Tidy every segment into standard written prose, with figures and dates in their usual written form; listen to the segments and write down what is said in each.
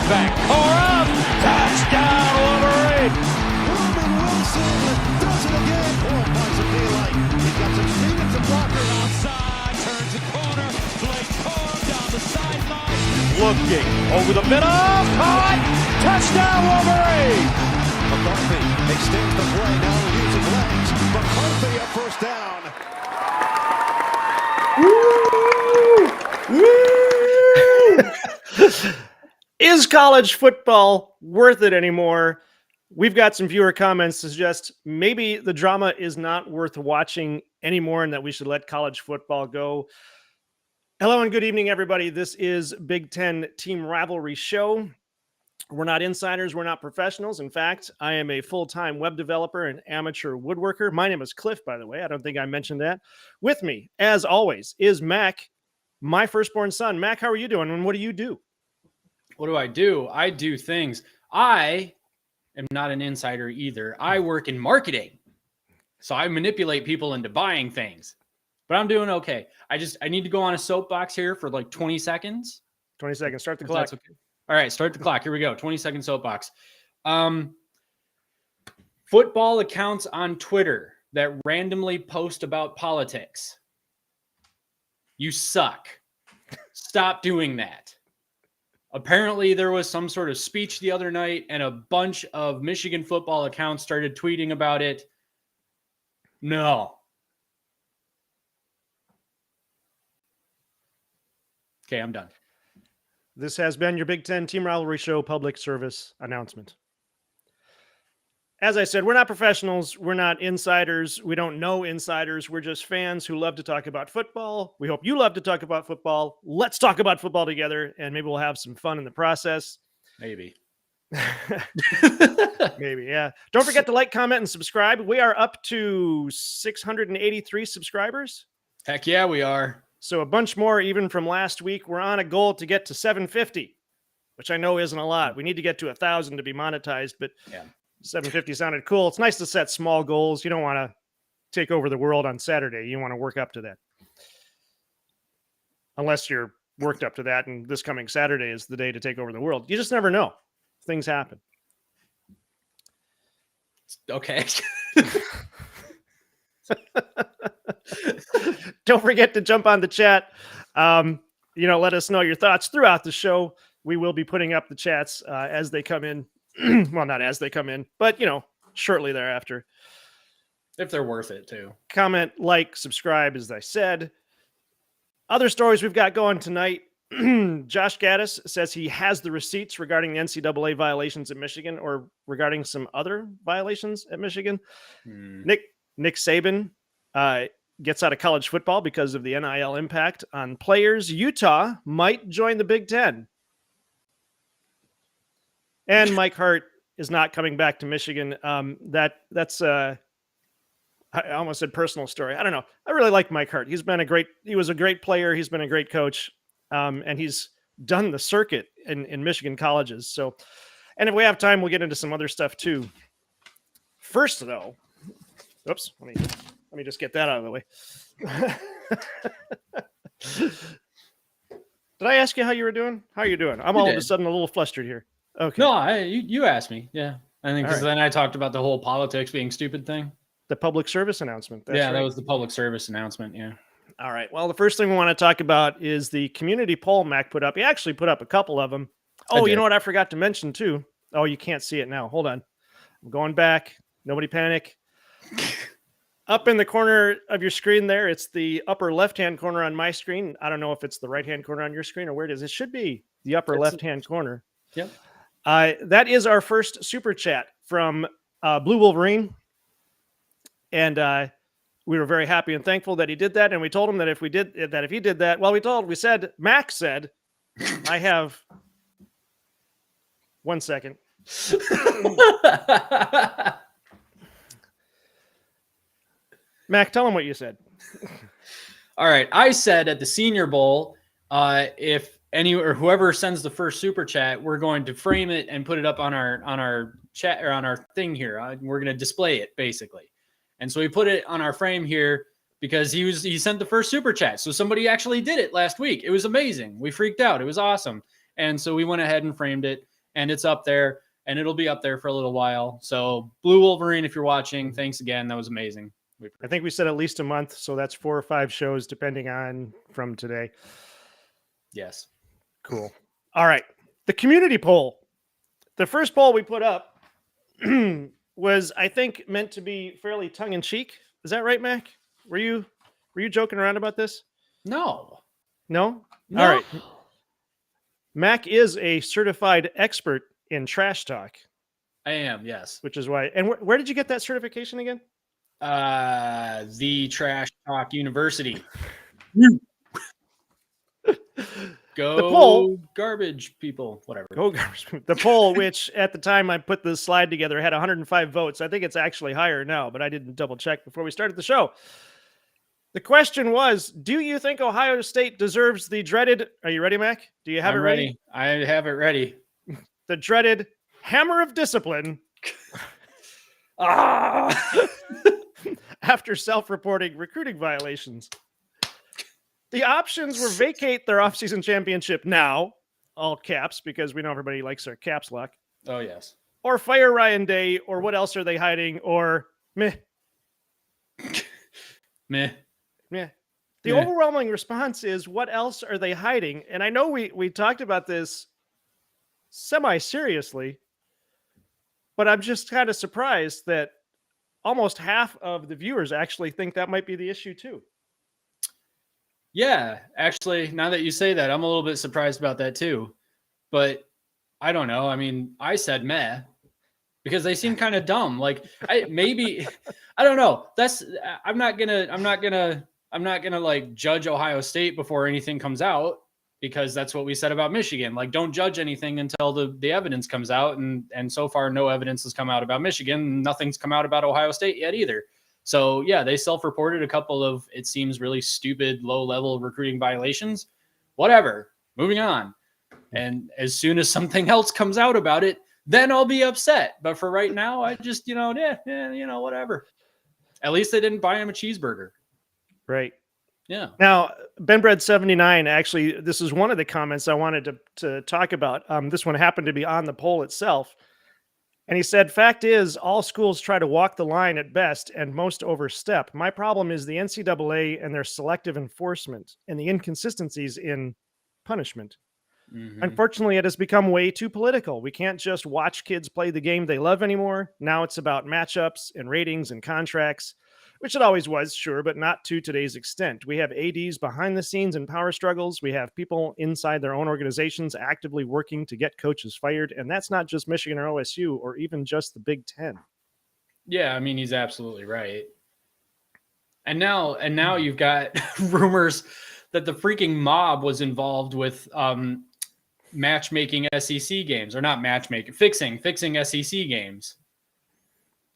back. Cora, touchdown Wolverine. Ruben Wilson does it again. Finds a daylight. He's got some speed and some blocker. Outside, turns the corner. Blake Cora down the sideline. Looking over the middle. Caught. Touchdown Wolverine. McCarthy extends the play. Now using legs. McCarthy a first down. Is college football worth it anymore? We've got some viewer comments to suggest maybe the drama is not worth watching anymore and that we should let college football go. Hello and good evening, everybody. This is Big Ten Team Rivalry Show. We're not insiders. We're not professionals. In fact, I am a full-time web developer and amateur woodworker. My name is Cliff, by the way. I don't think I mentioned that. With me, as always, is Mac, my firstborn son. Mac, how are you doing? And what do you do? What do? I do things. I am not an insider either. I work in marketing. So I manipulate people into buying things. But I'm doing okay. I need to go on a soapbox here for like 20 seconds. 20 seconds. Start the clock. Okay. All right, start the clock. Here we go. 20-second soapbox. Football accounts on Twitter that randomly post about politics. You suck. Stop doing that. Apparently, there was some sort of speech the other night, and a bunch of Michigan football accounts started tweeting about it. No. Okay, I'm done. This has been your Big Ten Team Rivalry Show public service announcement. As I said, we're not professionals. We're not insiders. We don't know insiders. We're just fans who love to talk about football. We hope you love to talk about football. Let's talk about football together, and maybe we'll have some fun in the process. Maybe. Maybe, yeah. Don't forget to like, comment, and subscribe. We are up to 683 subscribers. Heck yeah, we are. So a bunch more even from last week. We're on a goal to get to 750, which I know isn't a lot. We need to get to 1,000 to be monetized, but yeah. 750 sounded cool. It's nice to set small goals. You don't want to take over the world on Saturday. You want to work up to that. Unless you're worked up to that and this coming Saturday is the day to take over the world. You just never know. Things happen. Okay. Don't forget to jump on the chat. Let us know your thoughts throughout the show. We will be putting up the chats as they come in. Well, not as they come in, but, shortly thereafter. If they're worth it, too. Comment, like, subscribe, as I said. Other stories we've got going tonight. Josh Gaddis says he has the receipts regarding the NCAA violations at Michigan or regarding some other violations at Michigan. Nick Saban gets out of college football because of the NIL impact on players. Utah might join the Big Ten. And Mike Hart is not coming back to Michigan. That's I almost said personal story. I don't know. I really like Mike Hart. He was a great player. He's been a great coach. And he's done the circuit in Michigan colleges. So, and if we have time, we'll get into some other stuff too. First though, oops, let me just get that out of the way. Did I ask you how you were doing? How are you doing? I'm all of a sudden a little flustered here. Okay. No, you asked me. Yeah. I think because then I talked about the whole politics being stupid thing. The public service announcement. That's right. That was the public service announcement. Yeah. All right. Well, the first thing we want to talk about is the community poll Mac put up. He actually put up a couple of them. Oh, you know what I forgot to mention too? Oh, you can't see it now. Hold on. I'm going back. Nobody panic. Up in the corner of your screen there, it's the upper left-hand corner on my screen. I don't know if it's the right-hand corner on your screen or where it is. It should be the upper left-hand corner. Yep. That is our first super chat from Blue Wolverine. And we were very happy and thankful that he did that. And we told him that if he did that, well, Mac said, I have 1 second. Mac, tell him what you said. All right. I said at the Senior Bowl, if any or whoever sends the first super chat, we're going to frame it and put it up on our chat or on our thing here. We're going to display it basically. And so we put it on our frame here because he sent the first super chat. So somebody actually did it last week. It was amazing. We freaked out. It was awesome. And so we went ahead and framed it. and it's up there, and it'll be up there for a little while. So Blue Wolverine, if you're watching, thanks again. That was amazing. I think we said at least a month, so that's 4 or 5 shows depending on from today. Yes. Cool. All right. The community poll. The first poll we put up was, I think, meant to be fairly tongue-in-cheek. Is that right, Mac? Were you joking around about this? No. No? No. All right. Mac is a certified expert in trash talk. I am, yes. Which is why. And where did you get that certification again? The Trash Talk University. Go the poll, garbage people, whatever. Go garbage. The poll, which at the time I put the slide together, had 105 votes. I think it's actually higher now, but I didn't double check before we started the show. The question was, do you think Ohio State deserves the dreaded, are you ready, Mac? Do you have it ready? I have it ready. The dreaded hammer of discipline after self-reporting recruiting violations. The options were vacate their offseason championship now, all caps, because we know everybody likes their caps lock. Oh, yes. Or fire Ryan Day, or what else are they hiding, or meh. Meh. Yeah. The overwhelming response is, what else are they hiding? And I know we talked about this semi-seriously, but I'm just kind of surprised that almost half of the viewers actually think that might be the issue too. Yeah, actually, now that you say that, I'm a little bit surprised about that too. But I don't know. I mean, I said meh because they seem kind of dumb. Like I don't know. I'm not gonna like judge Ohio State before anything comes out, because that's what we said about Michigan. Like, don't judge anything until the evidence comes out. And so far, no evidence has come out about Michigan. Nothing's come out about Ohio State yet either. So yeah, they self-reported a couple of, it seems, really stupid, low-level recruiting violations. Whatever, moving on. And as soon as something else comes out about it, then I'll be upset. But for right now, I just, whatever. At least they didn't buy him a cheeseburger. Right. Yeah. Now, BenBread79, actually, this is one of the comments I wanted to talk about. This one happened to be on the poll itself. And he said, fact is, all schools try to walk the line at best and most overstep. My problem is the NCAA and their selective enforcement and the inconsistencies in punishment. Mm-hmm. Unfortunately, it has become way too political. We can't just watch kids play the game they love anymore. Now it's about matchups and ratings and contracts, which it always was, sure, but not to today's extent. We have ADs behind the scenes in power struggles. We have people inside their own organizations actively working to get coaches fired. And that's not just Michigan or OSU or even just the Big Ten. Yeah, I mean, he's absolutely right. And now you've got rumors that the freaking mob was involved with matchmaking SEC games, or not matchmaking, fixing SEC games.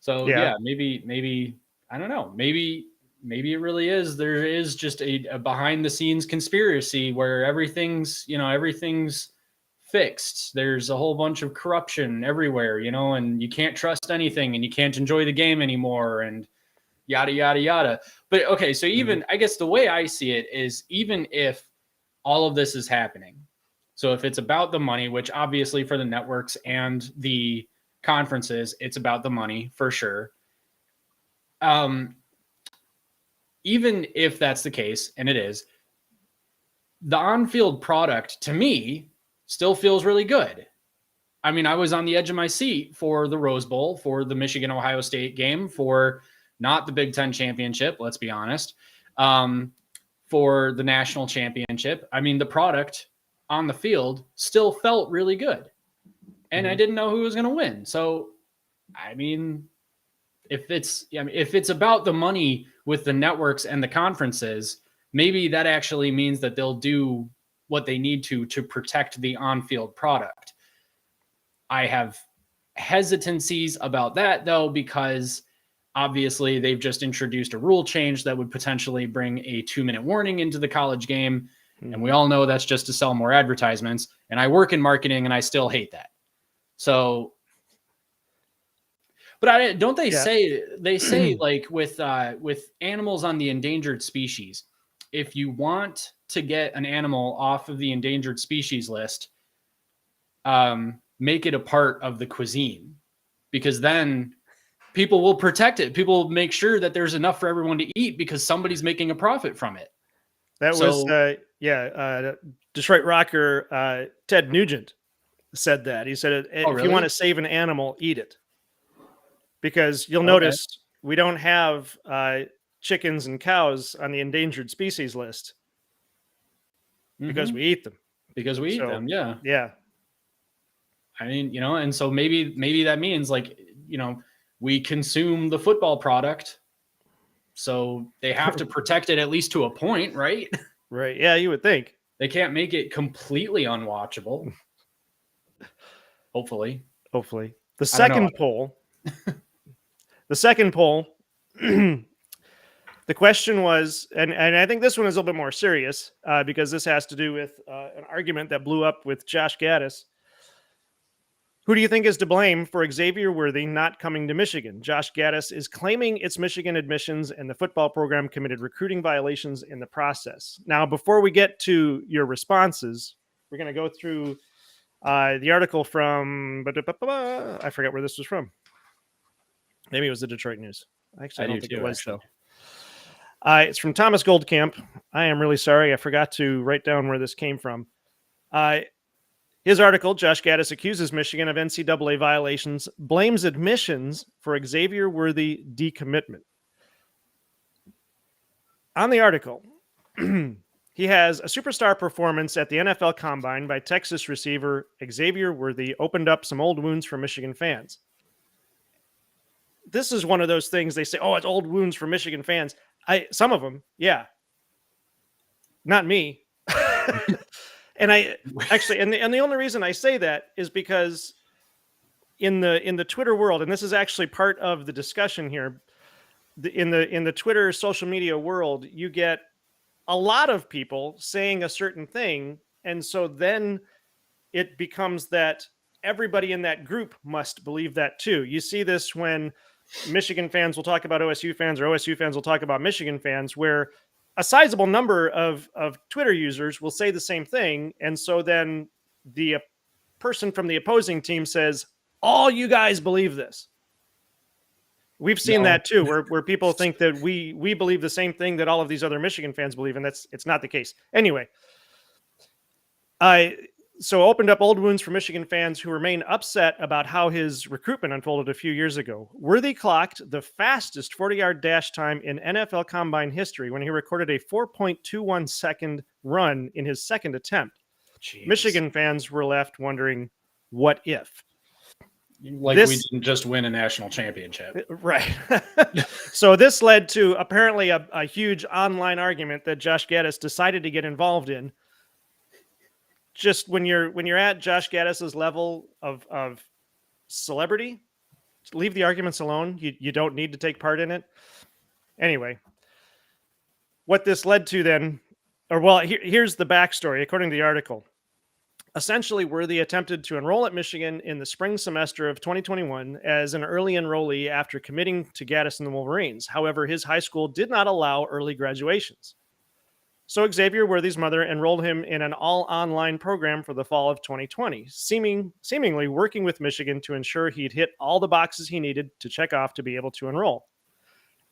So yeah maybe I don't know. Maybe it really is. There is just a behind the scenes conspiracy where everything's fixed. There's a whole bunch of corruption everywhere, and you can't trust anything and you can't enjoy the game anymore and yada, yada, yada. But okay, so even, I guess the way I see it is, even if all of this is happening, so if it's about the money, which obviously for the networks and the conferences, it's about the money for sure. Even if that's the case, and it is, the on-field product to me still feels really good. I mean, I was on the edge of my seat for the Rose Bowl, for the Michigan-Ohio State game, for not the Big Ten championship, let's be honest, for the national championship. I mean, the product on the field still felt really good. And I didn't know who was going to win. So, I mean, if it's about the money with the networks and the conferences, maybe that actually means that they'll do what they need to protect the on-field product. I have hesitancies about that, though, because obviously they've just introduced a rule change that would potentially bring a 2-minute warning into the college game. And we all know that's just to sell more advertisements. And I work in marketing and I still hate that. So, but don't they say like with animals on the endangered species, if you want to get an animal off of the endangered species list, make it a part of the cuisine, because then people will protect it. People will make sure that there's enough for everyone to eat because somebody's making a profit from it. That was, Detroit rocker Ted Nugent said that. He said, if really? you want to save an animal, eat it. Because you'll notice we don't have chickens and cows on the endangered species list because we eat them. Because we eat them, yeah. Yeah. I mean, and so maybe that means we consume the football product, so they have to protect it at least to a point, right? Right. Yeah, you would think. They can't make it completely unwatchable. Hopefully. The second poll. The question was, and I think this one is a little bit more serious because this has to do with an argument that blew up with Josh Gaddis. Who do you think is to blame for Xavier Worthy not coming to Michigan? Josh Gaddis is claiming it's Michigan admissions and the football program committed recruiting violations in the process. Now, before we get to your responses, we're going to go through the article from, I forget where this was from. Maybe it was the Detroit News. Actually, I don't think it was, though. It's from Thomas Goldkamp. I am really sorry. I forgot to write down where this came from. His article, Josh Gaddis accuses Michigan of NCAA violations, blames admissions for Xavier Worthy decommitment. On the article, he has a superstar performance at the NFL Combine by Texas receiver Xavier Worthy opened up some old wounds for Michigan fans. This is one of those things they say, oh, it's old wounds for Michigan fans. Some of them, yeah. Not me. And I actually, and the only reason I say that is because in the Twitter world, and this is actually part of the discussion here, in the Twitter social media world, you get a lot of people saying a certain thing, and so then it becomes that everybody in that group must believe that too. You see this when Michigan fans will talk about OSU fans, or OSU fans will talk about Michigan fans, where a sizable number of Twitter users will say the same thing. And so then the person from the opposing team says, all you guys believe this. We've seen that too, where people think that we believe the same thing that all of these other Michigan fans believe, and it's not the case. Anyway, so opened up old wounds for Michigan fans who remain upset about how his recruitment unfolded a few years ago. Worthy clocked the fastest 40-yard dash time in NFL Combine history when he recorded a 4.21 second run in his second attempt. Jeez. Michigan fans were left wondering, what if? We didn't just win a national championship. Right. So this led to apparently a huge online argument that Josh Gaddis decided to get involved in. Just when you're at Josh Gaddis's level of celebrity, leave the arguments alone. You don't need to take part in it. Anyway, what this led to then, here's the backstory. According to the article, essentially Worthy attempted to enroll at Michigan in the spring semester of 2021 as an early enrollee after committing to Gaddis and the Wolverines. However, his high school did not allow early graduations. So Xavier Worthy's mother enrolled him in an all-online program for the fall of 2020, seemingly working with Michigan to ensure he'd hit all the boxes he needed to check off to be able to enroll.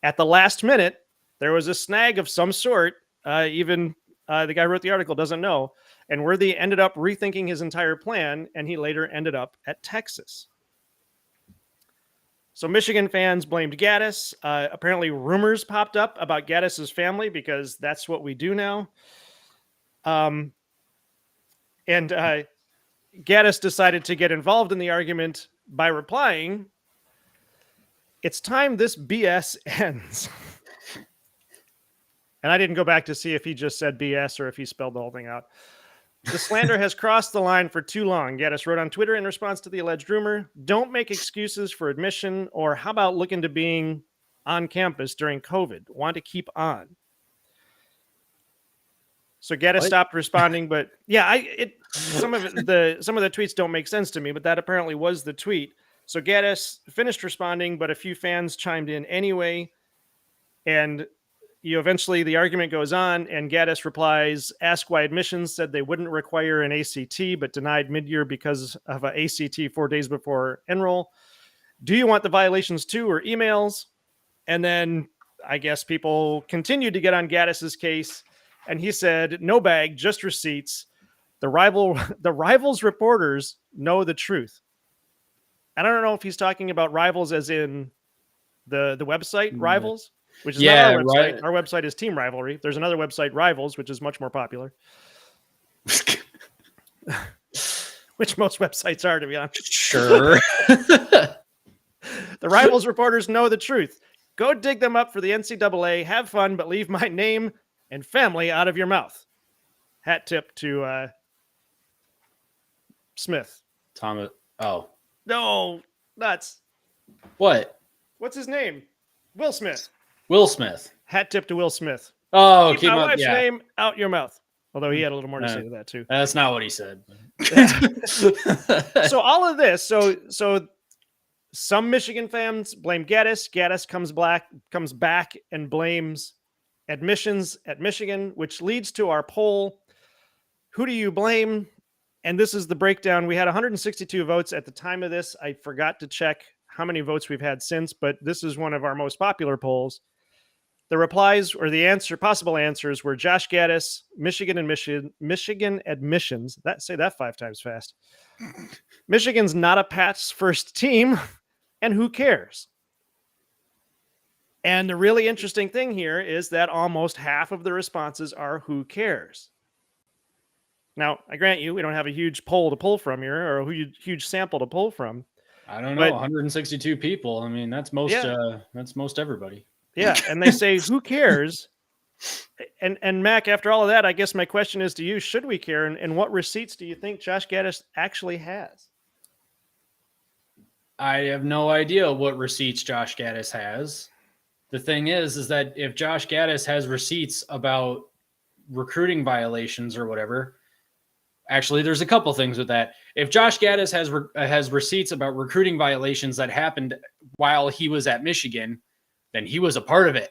At the last minute, there was a snag of some sort. Even the guy who wrote the article doesn't know. And Worthy ended up rethinking his entire plan, and he later ended up at Texas. So Michigan fans blamed Gaddis. Apparently rumors popped up about Gaddis's family because that's what we do now. And Gaddis decided to get involved in the argument by replying, "It's time this BS ends." And I didn't go back to see if he just said BS or if he spelled the whole thing out. "The slander has crossed the line for too long," Gaddis wrote on Twitter in response to the alleged rumor. "Don't make excuses for admission, or how about looking to being on campus during COVID? Want to keep on." So Gaddis stopped responding, but yeah, some of the tweets don't make sense to me, but that apparently was the tweet. So Gaddis finished responding, but a few fans chimed in anyway, and eventually, the argument goes on, and Gaddis replies, ask why admissions said they wouldn't require an ACT, but denied mid-year because of an ACT 4 days before enroll. Do you want the violations too, or emails? And then I guess people continued to get on Gaddis's case, and he said, no bag, just receipts. The Rivals reporters know the truth. I don't know if he's talking about Rivals as in the website Rivals, which is not our website. Right. Our website is Team Rivalry. There's another website, Rivals, which is much more popular. Which most websites are, to be honest. Sure. The Rivals reporters know the truth. Go dig them up for the NCAA. Have fun, but leave my name and family out of your mouth. Hat tip to Smith. Thomas. Oh. No, nuts. What? What's his name? Will Smith. Will Smith. Hat tip to Will Smith. Oh, keep my wife's name out your mouth. Although he had a little more to say to that too. That's not what he said. So all of this, so some Michigan fans blame Gaddis. Gaddis comes back and blames admissions at Michigan, which leads to our poll. Who do you blame? And this is the breakdown. We had 162 votes at the time of this. I forgot to check how many votes we've had since, but this is one of our most popular polls. The replies or the possible answers were Josh Gaddis, Michigan admissions. Say that 5 times fast. Michigan's not a Pat's first team, and who cares? And the really interesting thing here is that almost half of the responses are who cares. Now, I grant you, we don't have a huge poll to pull from here or a huge sample to pull from. I don't know, 162 people. I mean, that's most everybody. Yeah, and they say, who cares? And Mac, after all of that, I guess my question is to you, should we care? And what receipts do you think Josh Gaddis actually has? I have no idea what receipts Josh Gaddis has. The thing is that if Josh Gaddis has receipts about recruiting violations or whatever, actually, there's a couple things with that. If Josh Gaddis has receipts about recruiting violations that happened while he was at Michigan, then he was a part of it.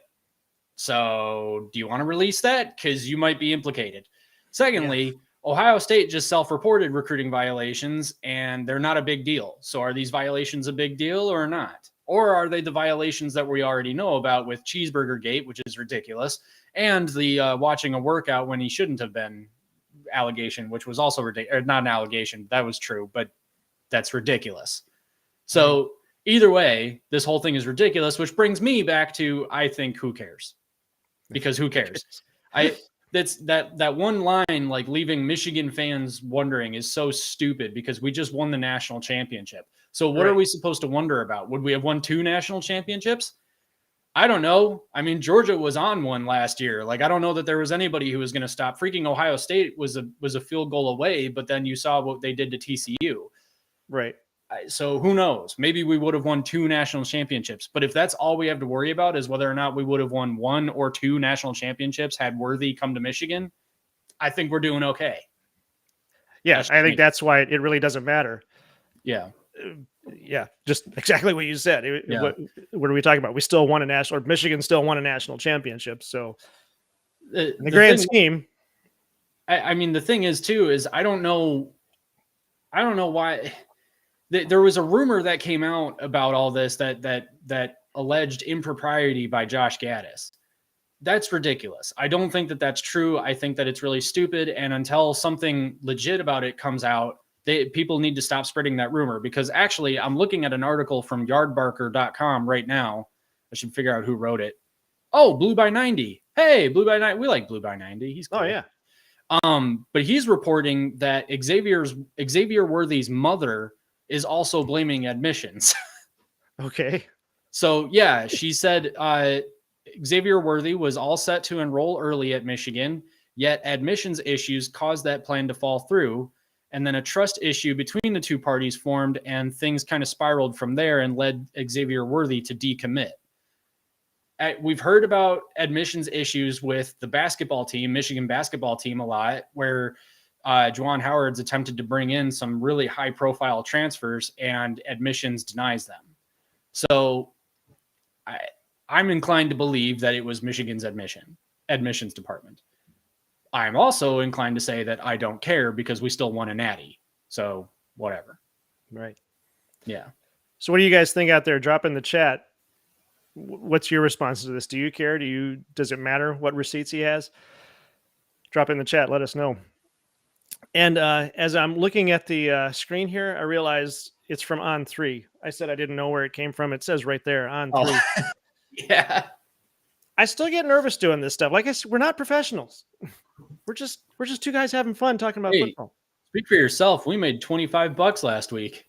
So do you want to release that? Because you might be implicated. Secondly, Ohio State just self-reported recruiting violations, and they're not a big deal. So are these violations a big deal or not? Or are they the violations that we already know about with Cheeseburger Gate, which is ridiculous, and the watching a workout when he shouldn't have been allegation, which was also ridiculous. Not an allegation. That was true, but that's ridiculous. So either way, this whole thing is ridiculous, which brings me back to, I think, who cares? Because who cares? That's that one line, like leaving Michigan fans wondering, is so stupid because we just won the national championship. So what are we supposed to wonder about? Would we have won 2 national championships? I don't know. I mean, Georgia was on one last year. Like, I don't know that there was anybody who was going to stop. Freaking Ohio State was a field goal away, but then you saw what they did to TCU. Right. So who knows? Maybe we would have won 2 national championships. But if that's all we have to worry about is whether or not we would have won 1 or 2 national championships had Worthy come to Michigan, I think we're doing okay. Yeah, I think that's why it really doesn't matter. Yeah. Yeah, just exactly what you said. What are we talking about? We still won a national, or Michigan still won a national championship. So in the grand scheme. I mean, the thing is, too, is I don't know why. There was a rumor that came out about all this that alleged impropriety by Josh Gaddis. That's ridiculous. I don't think that that's true. I think that it's really stupid. And until something legit about it comes out, people need to stop spreading that rumor, because actually I'm looking at an article from yardbarker.com right now. I should figure out who wrote it. Oh, Blue by 90. Hey, Blue by 90. We like Blue by 90. He's cool. Oh, yeah. But he's reporting that Xavier Worthy's mother is also blaming admissions. Okay. So, yeah, she said Xavier Worthy was all set to enroll early at Michigan, yet admissions issues caused that plan to fall through. And then a trust issue between the two parties formed, and things kind of spiraled from there and led Xavier Worthy to decommit. We've heard about admissions issues with the basketball team, Michigan basketball team, a lot, where Juwan Howard's attempted to bring in some really high-profile transfers, and admissions denies them. So I'm inclined to believe that it was Michigan's admissions department. I'm also inclined to say that I don't care because we still won a natty. So whatever. Right. Yeah. So what do you guys think out there? Drop in the chat. What's your response to this? Do you care? Does it matter what receipts he has? Drop in the chat. Let us know. And as I'm looking at the screen here, I realize it's from On3. I said I didn't know where it came from. It says right there, On3. Oh. Yeah. I still get nervous doing this stuff. Like I said, we're not professionals. We're just two guys having fun talking about football. Speak for yourself. We made $25 last week.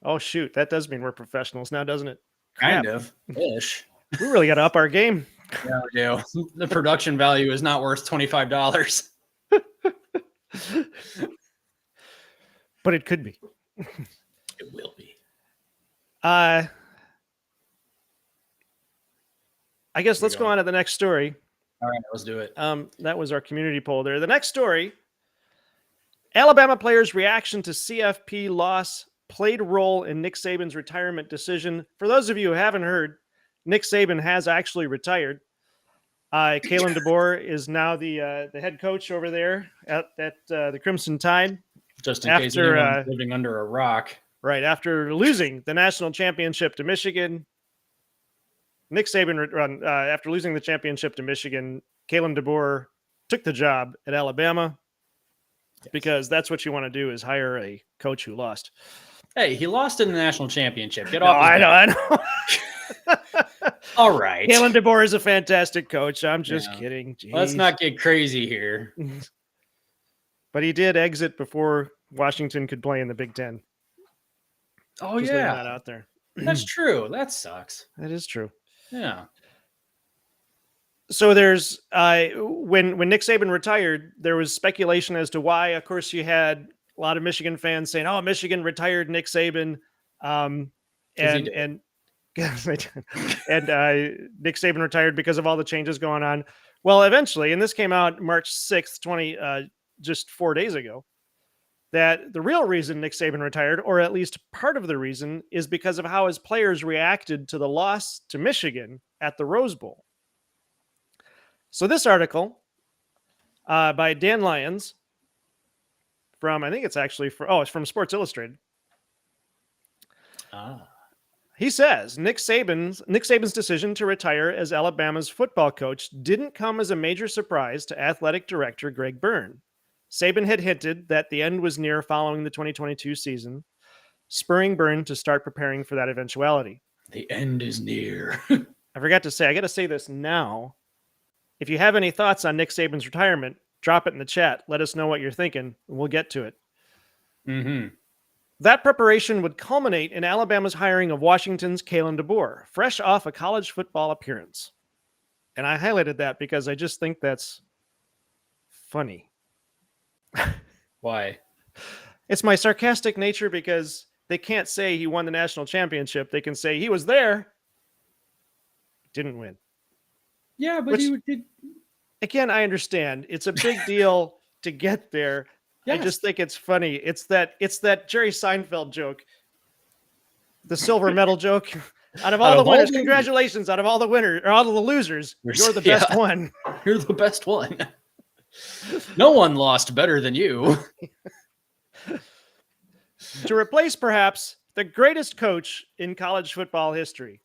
Oh, shoot. That does mean we're professionals now, doesn't it? Kind of. Ish. We really got to up our game. Yeah, we do. The production value is not worth $25. But it could be. It will be. I guess let's go on to the next story. All right, let's do it. That was our community poll there. The next story, Alabama players' reaction to CFP loss played a role in Nick Saban's retirement decision. For those of you who haven't heard, Nick Saban has actually retired. Kalen DeBoer is now the head coach over there at the Crimson Tide. Just in case anyone's living under a rock. Right, after losing the national championship to Michigan, Nick Saban, after losing the championship to Michigan, Kalen DeBoer took the job at Alabama because that's what you want to do is hire a coach who lost. Hey, he lost in the national championship. Get No, off. I know. All right. Kalen DeBoer is a fantastic coach. I'm just kidding. Jeez. Let's not get crazy here. But he did exit before Washington could play in the Big Ten. Oh, just yeah. that out there. That's true. That sucks. That is true. Yeah. So there's when Nick Saban retired, there was speculation as to why. Of course, you had a lot of Michigan fans saying, "Oh, Michigan retired Nick Saban," and Nick Saban retired because of all the changes going on. Well, eventually, and this came out March 6th, just 4 days ago, that the real reason Nick Saban retired, or at least part of the reason, is because of how his players reacted to the loss to Michigan at the Rose Bowl. So this article by Dan Lyons from, I think it's actually it's from Sports Illustrated. He says Nick Saban's decision to retire as Alabama's football coach didn't come as a major surprise to athletic director Greg Byrne. Saban had hinted that the end was near following the 2022 season, spurring Byrne to start preparing for that eventuality. The end is near. I forgot to say, I got to say this now. If you have any thoughts on Nick Saban's retirement, drop it in the chat. Let us know what you're thinking, and we'll get to it. Mm-hmm. That preparation would culminate in Alabama's hiring of Washington's Kalen DeBoer, fresh off a college football appearance. And I highlighted that because I just think that's funny. Why? It's my sarcastic nature because they can't say he won the national championship. They can say he was there, didn't win. Yeah, but he did. Again, I understand. It's a big deal to get there. Yes. I just think it's funny. It's that Jerry Seinfeld joke. The silver medal joke. Out of all the winners, congratulations. Out of all the winners, or all of the losers, you're the best one. You're the best one. No one lost better than you. To replace perhaps the greatest coach in college football history,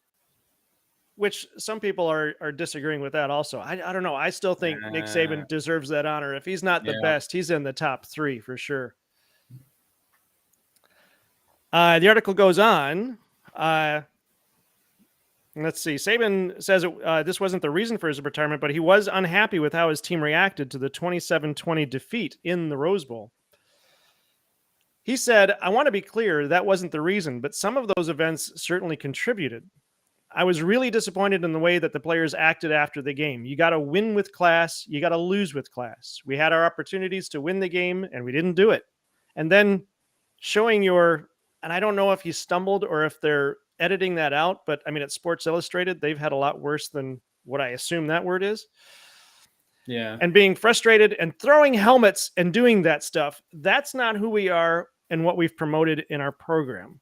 which some people are disagreeing with that also. I don't know. I still think Nick Saban deserves that honor. If he's not the best, he's in the top 3 for sure. The article goes on. Let's see. Saban says this wasn't the reason for his retirement, but he was unhappy with how his team reacted to the 27-20 defeat in the Rose Bowl. He said, "I want to be clear, that wasn't the reason, but some of those events certainly contributed. I was really disappointed in the way that the players acted after the game. You got to win with class. You got to lose with class. We had our opportunities to win the game, and we didn't do it." And then showing and I don't know if he stumbled or if they're editing that out, but I mean, at Sports Illustrated, they've had a lot worse than what I assume that word is. Yeah. And being frustrated and throwing helmets and doing that stuff. That's not who we are and what we've promoted in our program.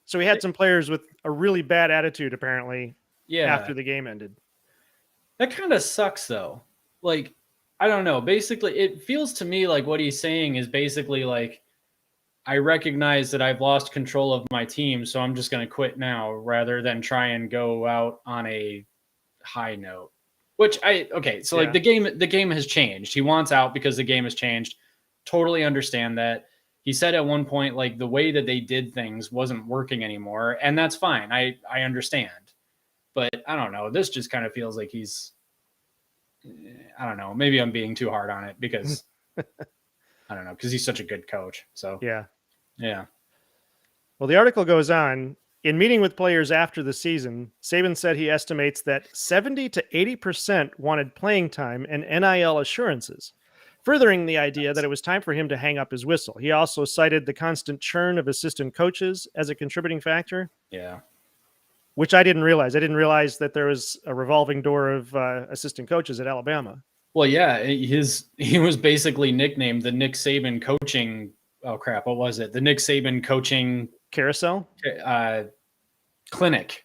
So he had some players with a really bad attitude, apparently, Yeah. after the game ended. That kind of sucks, though. Like, I don't know. Basically, it feels to me like what he's saying is basically like, I recognize that I've lost control of my team, so I'm just going to quit now rather than try and go out on a high note. Like the game has changed. He wants out because the game has changed. Totally understand that. He said at one point, like, the way that they did things wasn't working anymore, and that's fine. I understand. But I don't know. This just kind of feels like he's, I don't know. Maybe I'm being too hard on it because I don't know, because he's such a good coach. So Yeah. Well, the article goes on. In meeting with players after the season, Saban said he estimates that 70 to 80% wanted playing time and NIL assurances, furthering the idea that it was time for him to hang up his whistle. He also cited the constant churn of assistant coaches as a contributing factor. Yeah. Which I didn't realize. I didn't realize that there was a revolving door of assistant coaches at Alabama. Well, yeah, he was basically nicknamed the Nick Saban coaching. Oh crap! What was it? The Nick Saban coaching carousel clinic.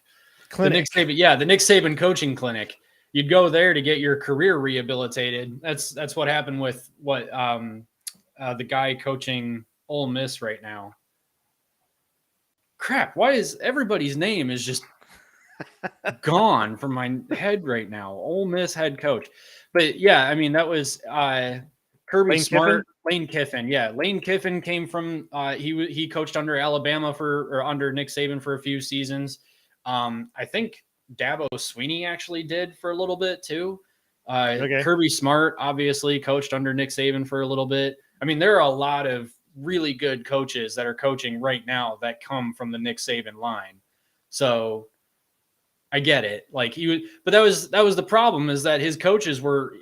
The Nick Saban coaching clinic. You'd go there to get your career rehabilitated. That's what happened with the guy coaching Ole Miss right now. Crap! Why is everybody's name is just gone from my head right now? Ole Miss head coach. But yeah, I mean, that was Kirby Lane Smart, Kiffin? Lane Kiffin. Yeah, Lane Kiffin came from he coached under Alabama under Nick Saban for a few seasons. I think Dabo Swinney actually did for a little bit too. Kirby Smart obviously coached under Nick Saban for a little bit. I mean, there are a lot of really good coaches that are coaching right now that come from the Nick Saban line. So I get it. Like but that was the problem, is that his coaches were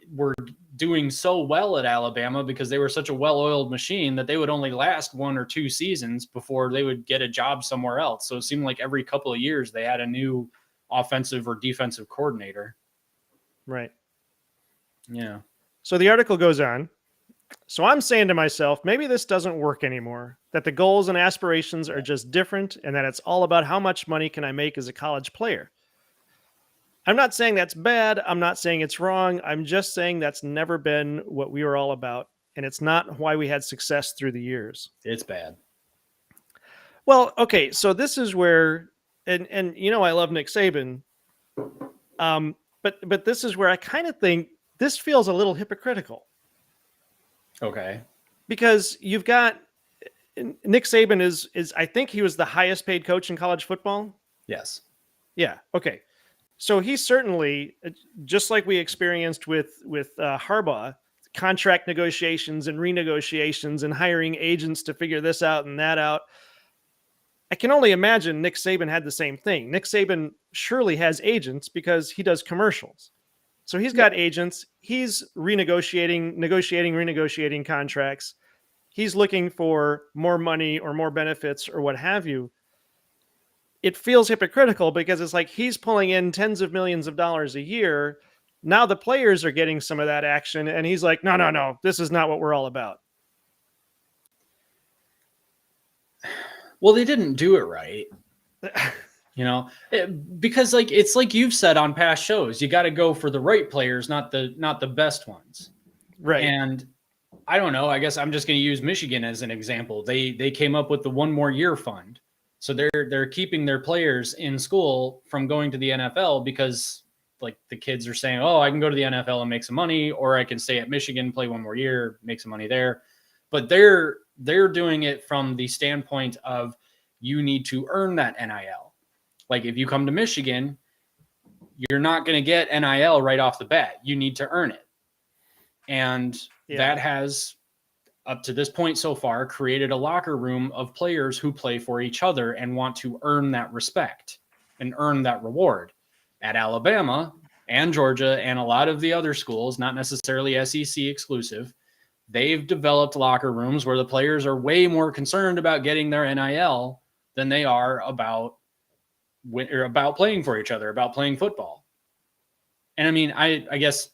doing so well at Alabama because they were such a well-oiled machine that they would only last 1 or 2 seasons before they would get a job somewhere else. So it seemed like every couple of years they had a new offensive or defensive coordinator. Right. Yeah. So the article goes on. So I'm saying to myself, maybe this doesn't work anymore, that the goals and aspirations are just different, and that it's all about how much money can I make as a college player. I'm not saying that's bad. I'm not saying it's wrong. I'm just saying that's never been what we were all about, and it's not why we had success through the years. It's bad. Well, okay, so this is where, and you know, I love Nick Saban, but this is where I kind of think this feels a little hypocritical. Okay. Because you've got Nick Saban is I think he was the highest paid coach in college football. Yes. Yeah. Okay. So he certainly, just like we experienced with Harbaugh, contract negotiations and renegotiations and hiring agents to figure this out and that out. I can only imagine Nick Saban had the same thing. Nick Saban surely has agents because he does commercials. So he's got agents. He's renegotiating contracts. He's looking for more money or more benefits or what have you. It feels hypocritical because it's like he's pulling in tens of millions of dollars a year. Now the players are getting some of that action, and he's like, no, this is not what we're all about. Well, they didn't do it right. You know, because like it's like you've said on past shows, you got to go for the right players, not the best ones. Right. And I don't know. I guess I'm just going to use Michigan as an example. They came up with the 1 more year fund, so they're keeping their players in school from going to the NFL because like the kids are saying, oh, I can go to the NFL and make some money, or I can stay at Michigan, play 1 more year, make some money there. But they're doing it from the standpoint of you need to earn that NIL. Like if you come to Michigan, you're not going to get NIL right off the bat. You need to earn it. And that has, up to this point so far, created a locker room of players who play for each other and want to earn that respect and earn that reward. At Alabama and Georgia and a lot of the other schools, not necessarily SEC exclusive, they've developed locker rooms where the players are way more concerned about getting their NIL than they are about playing for each other, about playing football. And I mean, I guess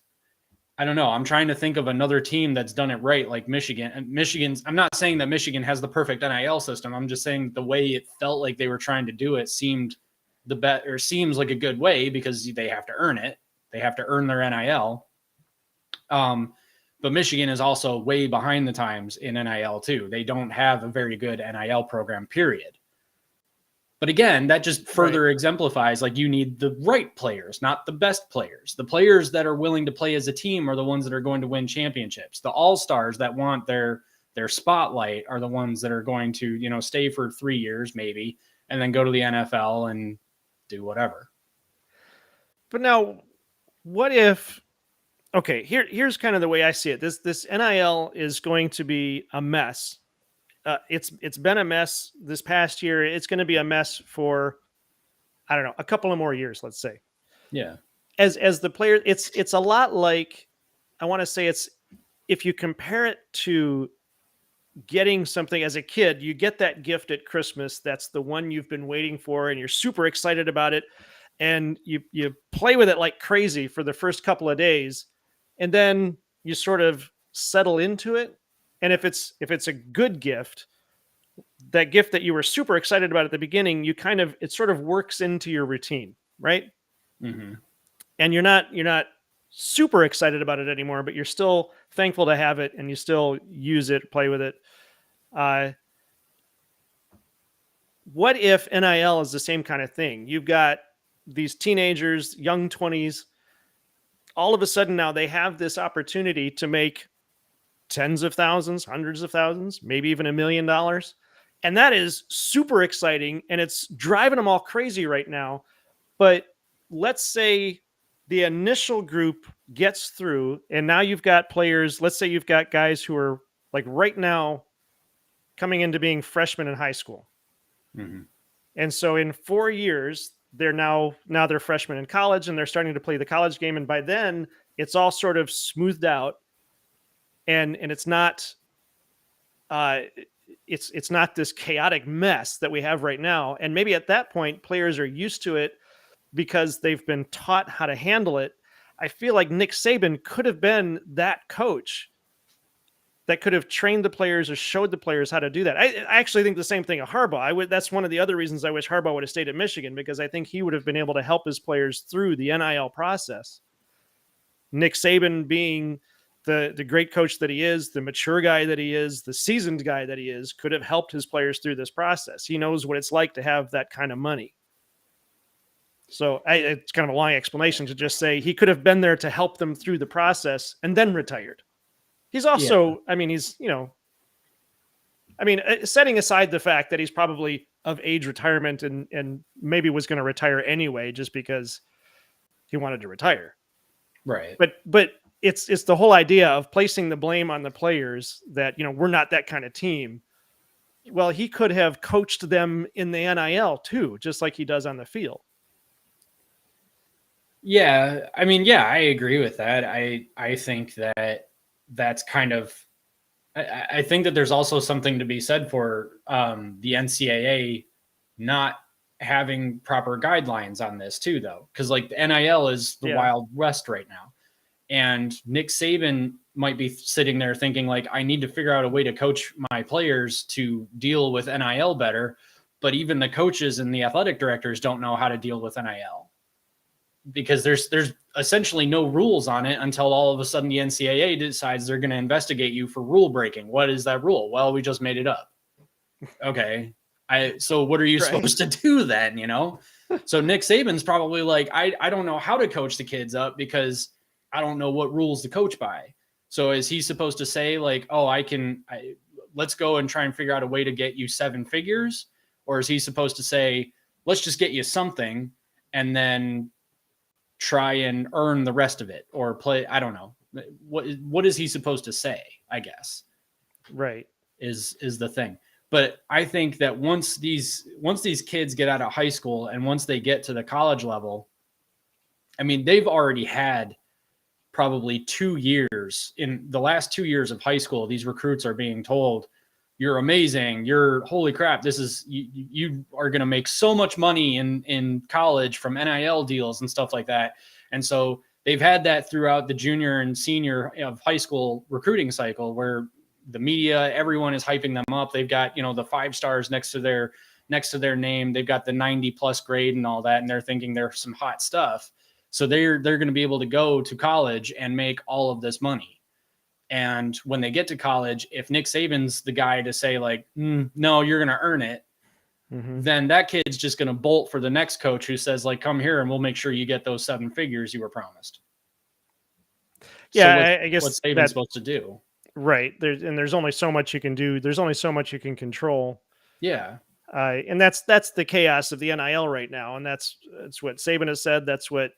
I don't know. I'm trying to think of another team that's done it right, like Michigan. And I'm not saying that Michigan has the perfect NIL system. I'm just saying the way it felt like they were trying to do it seems like a good way because they have to earn it. They have to earn their NIL. But Michigan is also way behind the times in NIL too. They don't have a very good NIL program, period. But again, that just further exemplifies like you need the right players, not the best players. The players that are willing to play as a team are the ones that are going to win championships. The all-stars that want their spotlight are the ones that are going to, stay for 3 years maybe and then go to the NFL and do whatever. But now, what if? Okay, here's kind of the way I see it. This NIL is going to be a mess. It's been a mess this past year. It's going to be a mess for, I don't know, a couple of more years, let's say. Yeah. As the player, it's a lot like, I want to say it's, if you compare it to getting something as a kid, you get that gift at Christmas. That's the one you've been waiting for and you're super excited about it. And you play with it like crazy for the first couple of days. And then you sort of settle into it. And if it's a good gift, that gift that you were super excited about at the beginning, it sort of works into your routine, right? Mm-hmm. And you're not super excited about it anymore, but you're still thankful to have it and you still use it, play with it. What if NIL is the same kind of thing? You've got these teenagers, young 20s, all of a sudden now they have this opportunity to make tens of thousands, hundreds of thousands, maybe even $1 million. And that is super exciting. And it's driving them all crazy right now. But let's say the initial group gets through and now you've got players. Let's say you've got guys who are like right now coming into being freshmen in high school. Mm-hmm. And so in 4 years, they're freshmen in college and they're starting to play the college game. And by then it's all sort of smoothed out. And it's not it's not this chaotic mess that we have right now. And maybe at that point, players are used to it because they've been taught how to handle it. I feel like Nick Saban could have been that coach that could have trained the players or showed the players how to do that. I actually think the same thing of Harbaugh. That's one of the other reasons I wish Harbaugh would have stayed at Michigan, because I think he would have been able to help his players through the NIL process. Nick Saban being the great coach that he is, the mature guy that he is, the seasoned guy that he is, could have helped his players through this process. He knows what it's like to have that kind of money. So it's kind of a long explanation to just say he could have been there to help them through the process and then retired. He's also, setting aside the fact that he's probably of age retirement and maybe was going to retire anyway, just because he wanted to retire. Right. But it's the whole idea of placing the blame on the players that, we're not that kind of team. Well, he could have coached them in the NIL too, just like he does on the field. Yeah. I agree with that. I think that's kind of, I think that there's also something to be said for the NCAA not having proper guidelines on this too, though. Because like the NIL is the Wild West right now. And Nick Saban might be sitting there thinking like, I need to figure out a way to coach my players to deal with NIL better. But even the coaches and the athletic directors don't know how to deal with NIL because there's essentially no rules on it until all of a sudden the NCAA decides they're going to investigate you for rule breaking. What is that rule? Well, we just made it up. Okay. So what are you supposed to do then? So Nick Saban's probably like, I don't know how to coach the kids up because I don't know what rules to coach by. So is he supposed to say like, oh, let's go and try and figure out a way to get you 7 figures? Or is he supposed to say, let's just get you something and then try and earn the rest of it or play? I don't know. What is he supposed to say? I guess. Right. Is the thing. But I think that once these kids get out of high school and once they get to the college level, they've already had probably 2 years. In the last 2 years of high school, these recruits are being told, you're amazing. You're holy crap. This is, you are going to make so much money in college from NIL deals and stuff like that. And so they've had that throughout the junior and senior of high school recruiting cycle, where the media, everyone is hyping them up. They've got, the 5 stars next to their name. They've got the 90+ grade and all that, and they're thinking they're some hot stuff. So they're going to be able to go to college and make all of this money. And when they get to college, if Nick Saban's the guy to say like, no, you're going to earn it, then that kid's just going to bolt for the next coach who says like, come here and we'll make sure you get those 7 figures you were promised. Yeah, so I guess what's Saban supposed to do? Right. There's only so much you can do. There's only so much you can control. Yeah. And that's the chaos of the NIL right now. And that's what Saban has said. That's what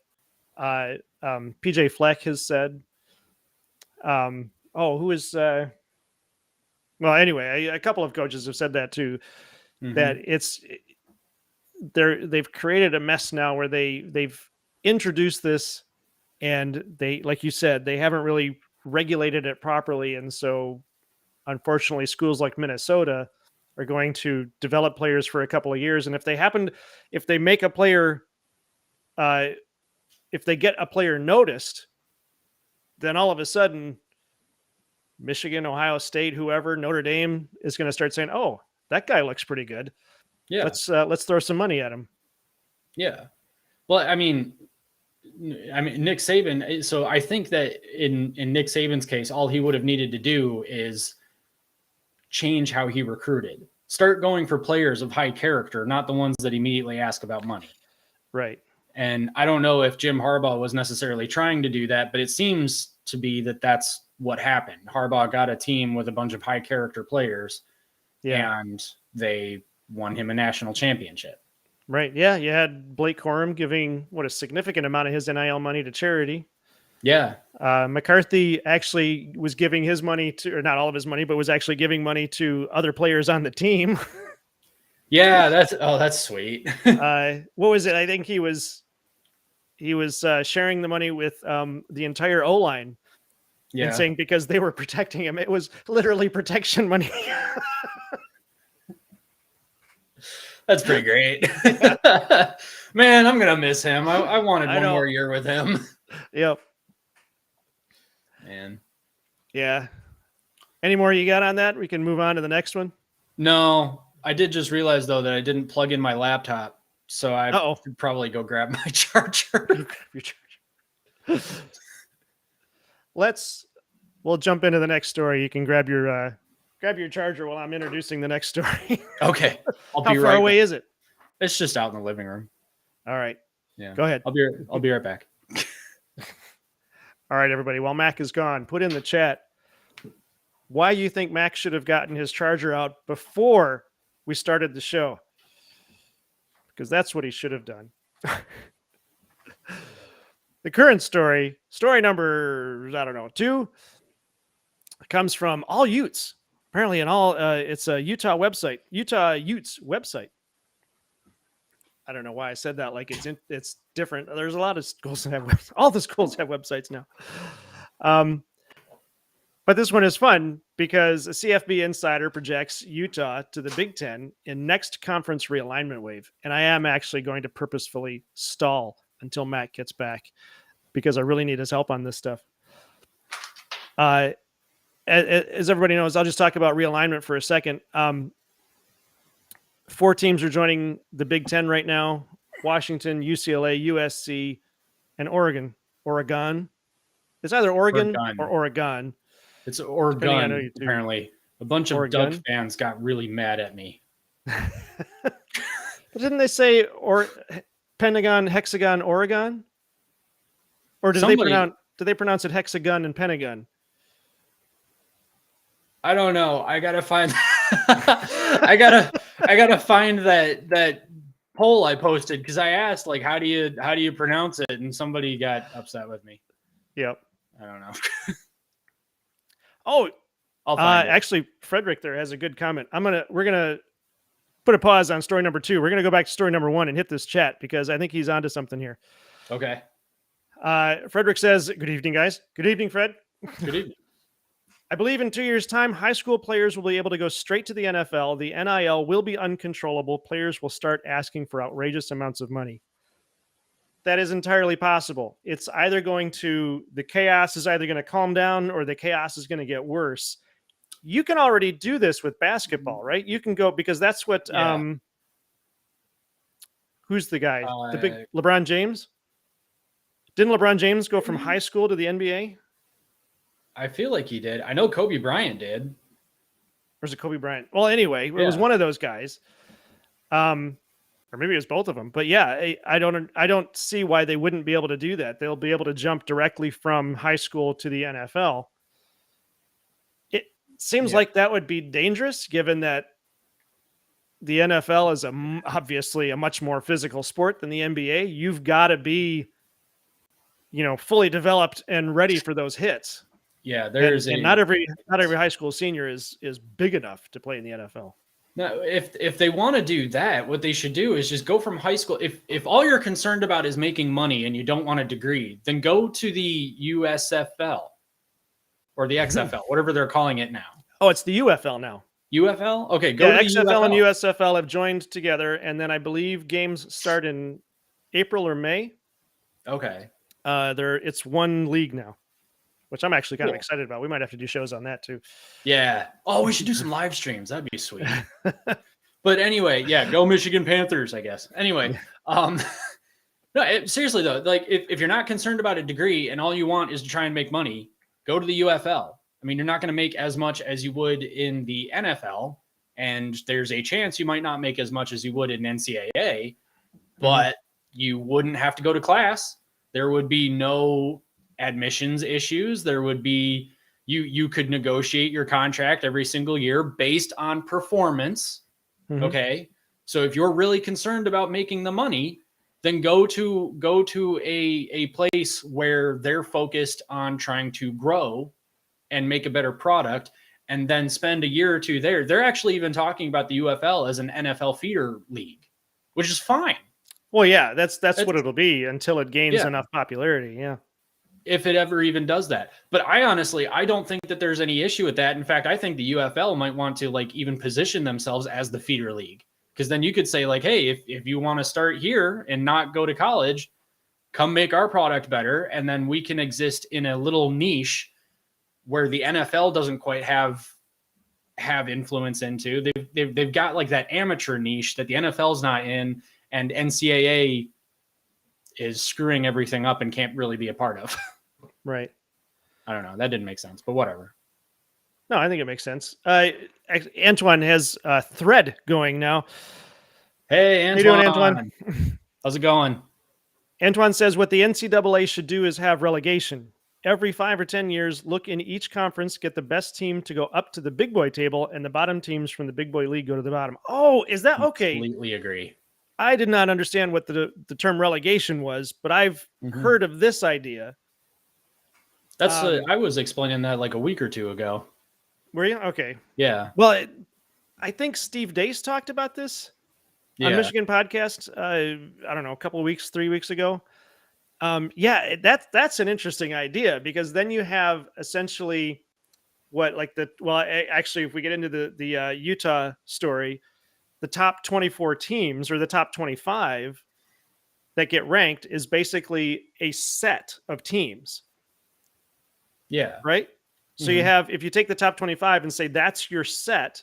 PJ Fleck has said. Who is well, anyway, a couple of coaches have said that too, that they've created a mess now where they've introduced this, and they, like you said, they haven't really regulated it properly. And so unfortunately schools like Minnesota are going to develop players for a couple of years. And if they make a player, if they get a player noticed, then all of a sudden Michigan, Ohio State, whoever, Notre Dame is going to start saying, oh, that guy looks pretty good. Yeah. Let's throw some money at him. Yeah. Well, I mean, Nick Saban. So I think that in Nick Saban's case, all he would have needed to do is change how he recruited. Start going for players of high character, not the ones that immediately ask about money. Right. And I don't know if Jim Harbaugh was necessarily trying to do that, but it seems to be that that's what happened. Harbaugh got a team with a bunch of high character players, and they won him a national championship. Right. Yeah. You had Blake Corum giving a significant amount of his NIL money to charity. Yeah. McCarthy actually was giving his money to, or not all of his money, but was actually giving money to other players on the team. Yeah. That's sweet. What was it? I think he was sharing the money with the entire O-line. Yeah. And saying because they were protecting him, it was literally protection money. That's pretty great. Man, I'm going to miss him. I wanted one more year with him. Yep. Man. Yeah. Any more you got on that? We can move on to the next one. No, I did just realize though that I didn't plug in my laptop. So I should probably go grab my charger. Your charger. We'll jump into the next story. You can grab your charger while I'm introducing the next story. Okay. How far away is it? It's just out in the living room. All right. Yeah. Go ahead. I'll be right back. All right, everybody. While Mac is gone, put in the chat why you think Mac should have gotten his charger out before we started the show. Because that's what he should have done. The current story number, 2, comes from All Utes. Apparently, it's a Utah Utes website. I don't know why I said that. Like it's different. There's a lot of schools that have all the schools have websites now. But this one is fun because a CFB insider projects Utah to the Big Ten in next conference realignment wave. And I am actually going to purposefully stall until Matt gets back because I really need his help on this stuff. As everybody knows, I'll just talk about realignment for a second. 4 teams are joining the Big Ten right now: Washington, UCLA, USC, and Oregon. It's either Oregon or Oregon. It's Oregon, apparently. A bunch of Duck fans got really mad at me. But didn't they say Pentagon, Hexagon, Oregon? Or did they pronounce it hexagon and pentagon? I don't know. I gotta find I gotta find that poll I posted because I asked like how do you pronounce it, and somebody got upset with me. Yep. I don't know. I'll find it. Actually, Frederick there has a good comment. We're gonna put a pause on story number 2. We're gonna go back to story number 1 and hit this chat because I think he's onto something here. Okay. Frederick says, "Good evening, guys." Good evening, Fred. Good evening. I believe in 2 years' time, high school players will be able to go straight to the NFL. The NIL will be uncontrollable. Players will start asking for outrageous amounts of money. that is entirely possible. It's either the chaos is either going to calm down or the chaos is going to get worse. You can already do this with basketball, right? You can go, because that's what, who's the guy? The big LeBron James? Didn't LeBron James go from high school to the NBA? I feel like he did. I know Kobe Bryant did. Or was it Kobe Bryant? Well, anyway, it was one of those guys. Or maybe it was both of them. But yeah, I don't see why they wouldn't be able to do that. They'll be able to jump directly from high school to the NFL. It seems like that would be dangerous, given that the NFL is obviously a much more physical sport than the NBA. You've got to be, fully developed and ready for those hits. Yeah, and not every high school senior is big enough to play in the NFL. No, if they want to do that, what they should do is just go from high school. If all you're concerned about is making money and you don't want a degree, then go to the USFL or the XFL, whatever they're calling it now. Oh, it's the UFL now. UFL? Okay, go to the XFL UFL. and USFL have joined together, and then I believe games start in April or May. Okay. It's one league now, which I'm actually kind of excited about. We might have to do shows on that too. Yeah. Oh, we should do some live streams. That'd be sweet. But anyway, go Michigan Panthers, I guess. Anyway, seriously though, like if you're not concerned about a degree and all you want is to try and make money, go to the UFL. I mean, you're not going to make as much as you would in the NFL, and there's a chance you might not make as much as you would in NCAA, but you wouldn't have to go to class. There would be no admissions issues. There would be, you could negotiate your contract every single year based on performance. Okay. So if you're really concerned about making the money, then go to a place where they're focused on trying to grow and make a better product, and then spend a year or two there. They're actually even talking about the UFL as an NFL feeder league, which is fine. Well, yeah, that's what it'll be until it gains enough popularity. Yeah. If it ever even does that. But I don't think that there's any issue with that. In fact, I think the UFL might want to even position themselves as the feeder league. Because then you could say hey, if you want to start here and not go to college, come make our product better. And then we can exist in a little niche where the NFL doesn't quite have influence into. They've got that amateur niche that the NFL's not in, and NCAA is screwing everything up and can't really be a part of. Right. I don't know. That didn't make sense, but whatever. No, I think it makes sense. Antoine has a thread going now. Hey, Antoine. How you doing, Antoine? How's it going? Antoine says what the NCAA should do is have relegation. Every 5 or 10 years, look in each conference, get the best team to go up to the big boy table, and the bottom teams from the big boy league go to the bottom. Oh, is that okay? Completely agree. I did not understand what the term relegation was, but I've heard of this idea. That's I was explaining that a week or two ago. Were you? Okay. Yeah. Well, I think Steve Dace talked about this on Michigan podcast. I don't know, a couple of weeks, 3 weeks ago. That's an interesting idea, because then you have essentially actually, if we get into the Utah story, the top 24 teams or the top 25 that get ranked is basically a set of teams. Yeah. Right. So you have, if you take the top 25 and say that's your set,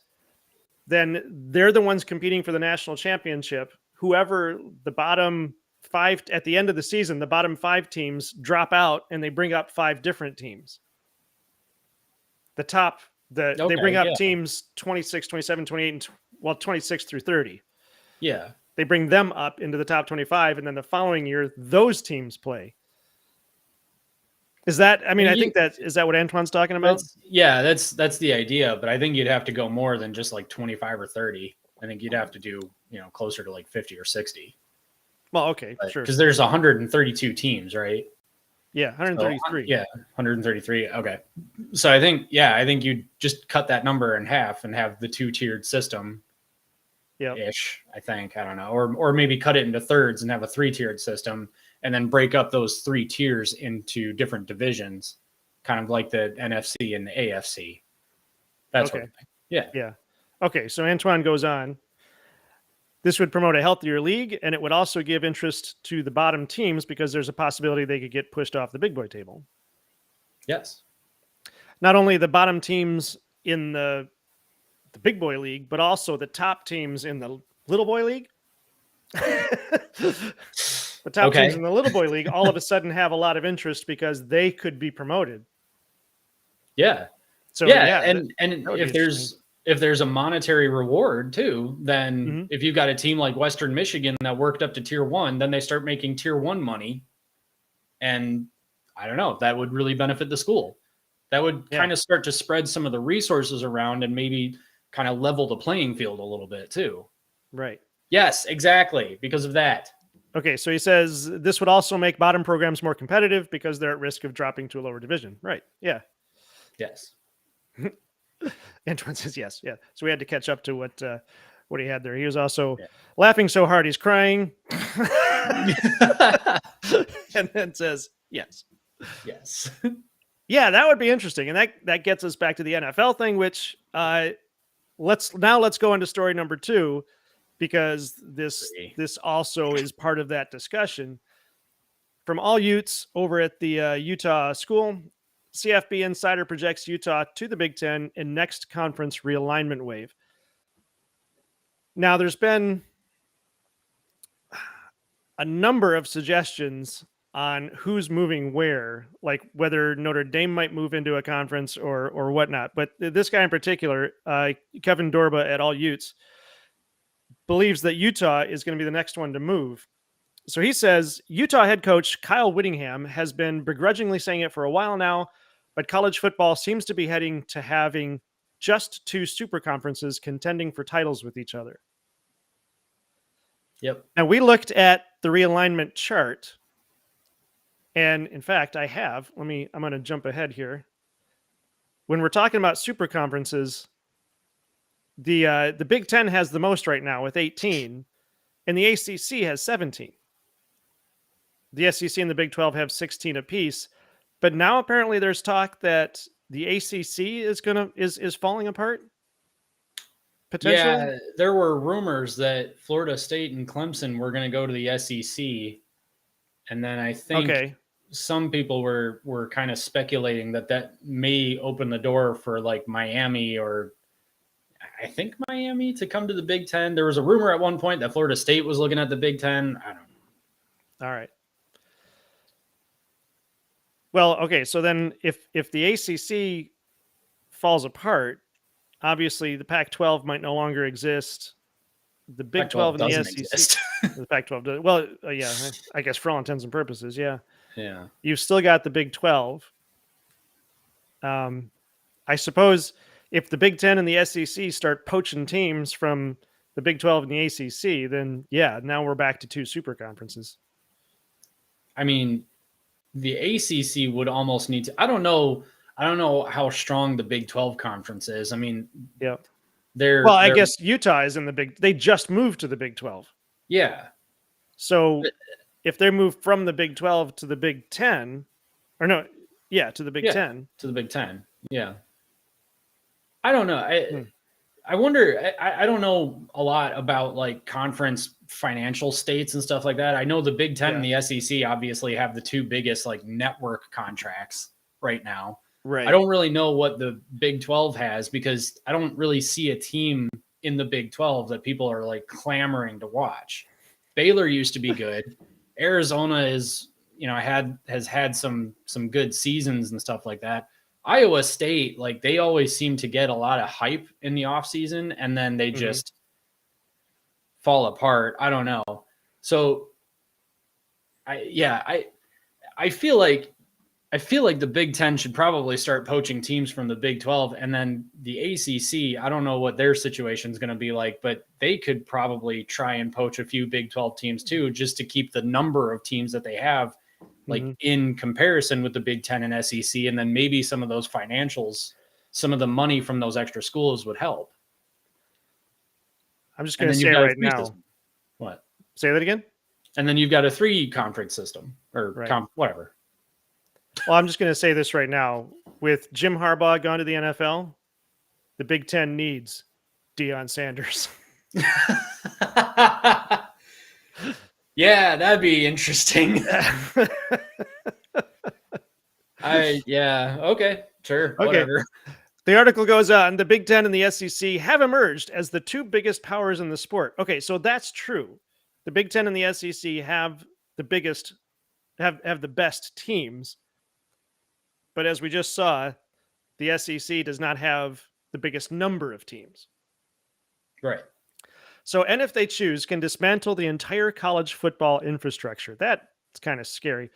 then they're the ones competing for the national championship. Whoever the bottom 5 at the end of the season, the bottom 5 teams drop out and they bring up 5 different teams. They bring up teams 26, 27, 28, and 26 through 30. Yeah. They bring them up into the top 25, and then the following year, those teams play. Is that, I think is that what Antoine's talking about? That's the idea, but I think you'd have to go more than just 25 or 30. I think you'd have to do, closer to 50 or 60. Well, okay, sure. Because there's 132 teams, right? Yeah, 133. 133. Okay. So I think you'd just cut that number in half and have the 2-tiered system. Yeah. Ish, I think. I don't know. Or maybe cut it into thirds and have a 3-tiered system, and then break up those 3 tiers into different divisions, kind of like the NFC and the AFC. That's okay. Sort of thing. Yeah. Yeah. Okay. So Antoine goes on. This would promote a healthier league, and it would also give interest to the bottom teams because there's a possibility they could get pushed off the big boy table. Yes. Not only the bottom teams in the big boy league, but also the top teams in the little boy league. The top teams in the little boy league all of a sudden have a lot of interest because they could be promoted. Yeah. So and if there's a monetary reward too, then if you've got a team like Western Michigan that worked up to tier 1, then they start making tier 1 money. And I don't know, that would really benefit the school. That would kind of start to spread some of the resources around and maybe kind of level the playing field a little bit too. Right. Yes, exactly. Because of that. Okay. So he says this would also make bottom programs more competitive because they're at risk of dropping to a lower division. Right. Yeah. Yes. Antoine says yes. Yeah. So we had to catch up to what he had there. He was also laughing so hard he's crying. And then says yes. Yes. Yeah, that would be interesting. And that gets us back to the NFL thing, which let's go into story number 2, because this also is part of that discussion. From all Utes over at the Utah school, CFB Insider projects Utah to the Big Ten in next conference realignment wave. Now, there's been a number of suggestions on who's moving where, like whether Notre Dame might move into a conference or whatnot. But this guy in particular, Kevin Dorba at All Utes, believes that Utah is going to be the next one to move. So he says Utah head coach Kyle Whittingham has been begrudgingly saying it for a while now, but college football seems to be heading to having just 2 super conferences contending for titles with each other. Yep. Now, we looked at the realignment chart. And in fact, I'm going to jump ahead here. When we're talking about super conferences, the Big Ten has the most right now with 18, and the ACC has 17. The SEC and the Big 12 have 16 apiece. But now apparently there's talk that the ACC is falling apart. Potentially? Yeah, there were rumors that Florida State and Clemson were going to go to the SEC, and then I think some people were kind of speculating that may open the door for like Miami, or I think Miami, to come to the Big Ten. There was a rumor at one point that Florida State was looking at the Big Ten. I don't know. All right. Well, okay. So then if the ACC falls apart, obviously the Pac-12 might no longer exist. The Big 12 and the SEC. Exist. The Pac-12 does. Well, yeah, I guess for all intents and purposes, yeah. Yeah. You've still got the Big 12. I suppose if the Big 10 and the SEC start poaching teams from the Big 12 and the ACC, then yeah, now we're back to 2 super conferences. I mean, the ACC would almost need to. I don't know how strong the Big 12 conference is. I mean, yeah. I guess Utah is in the Big. They just moved to the Big 12. Yeah. So if they move from the Big 12 to the Big 10, or no, yeah, to the Big 10. To the Big 10. Yeah. I don't know. I wonder. I don't know a lot about like conference financial states and stuff like that. I know the Big 10 and the SEC obviously have the 2 biggest like network contracts right now. Right. I don't really know what the Big 12 has, because I don't really see a team in the Big 12 that people are like clamoring to watch. Baylor used to be good. Arizona is, has had some good seasons and stuff like that. Iowa State, like they always seem to get a lot of hype in the offseason and then they just fall apart. I don't know. So I feel like the Big 10 should probably start poaching teams from the Big 12, and then the ACC, I don't know what their situation is going to be like, but they could probably try and poach a few Big 12 teams too, just to keep the number of teams that they have like in comparison with the Big 10 and SEC. And then maybe some of those financials, some of the money from those extra schools would help. I'm just going to say right now. System. What? Say that again? And then you've got a 3 conference system or whatever. Well, I'm just going to say this right now. With Jim Harbaugh gone to the NFL, the Big Ten needs Deion Sanders. Yeah, that'd be interesting. Okay, sure, Okay. whatever. The article goes on, the Big Ten and the SEC have emerged as the two biggest powers in the sport. Okay, so that's true. The Big Ten and the SEC have the biggest, have the best teams. But as we just saw, the SEC does not have the biggest number of teams. Right. So, and if they choose, can dismantle the entire college football infrastructure. That's kind of scary.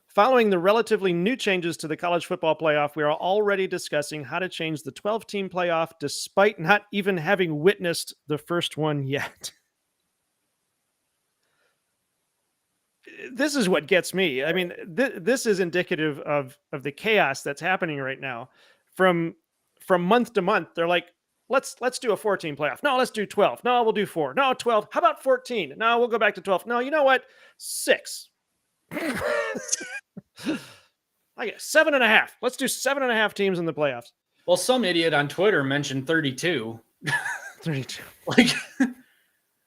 Following the relatively new changes to the college football playoff, we are already discussing how to change the 12-team playoff despite not even having witnessed the first one yet. This is what gets me. I mean, this is indicative of the chaos that's happening right now. From month to month, they're like, let's do a 14 playoff. No, let's do 12. No, we'll do 4. No, 12. How about 14? No, we'll go back to 12. No, you know what? 6. I guess 7.5. Let's do 7.5 teams in the playoffs. Well, some idiot on Twitter mentioned 32. 32. Like,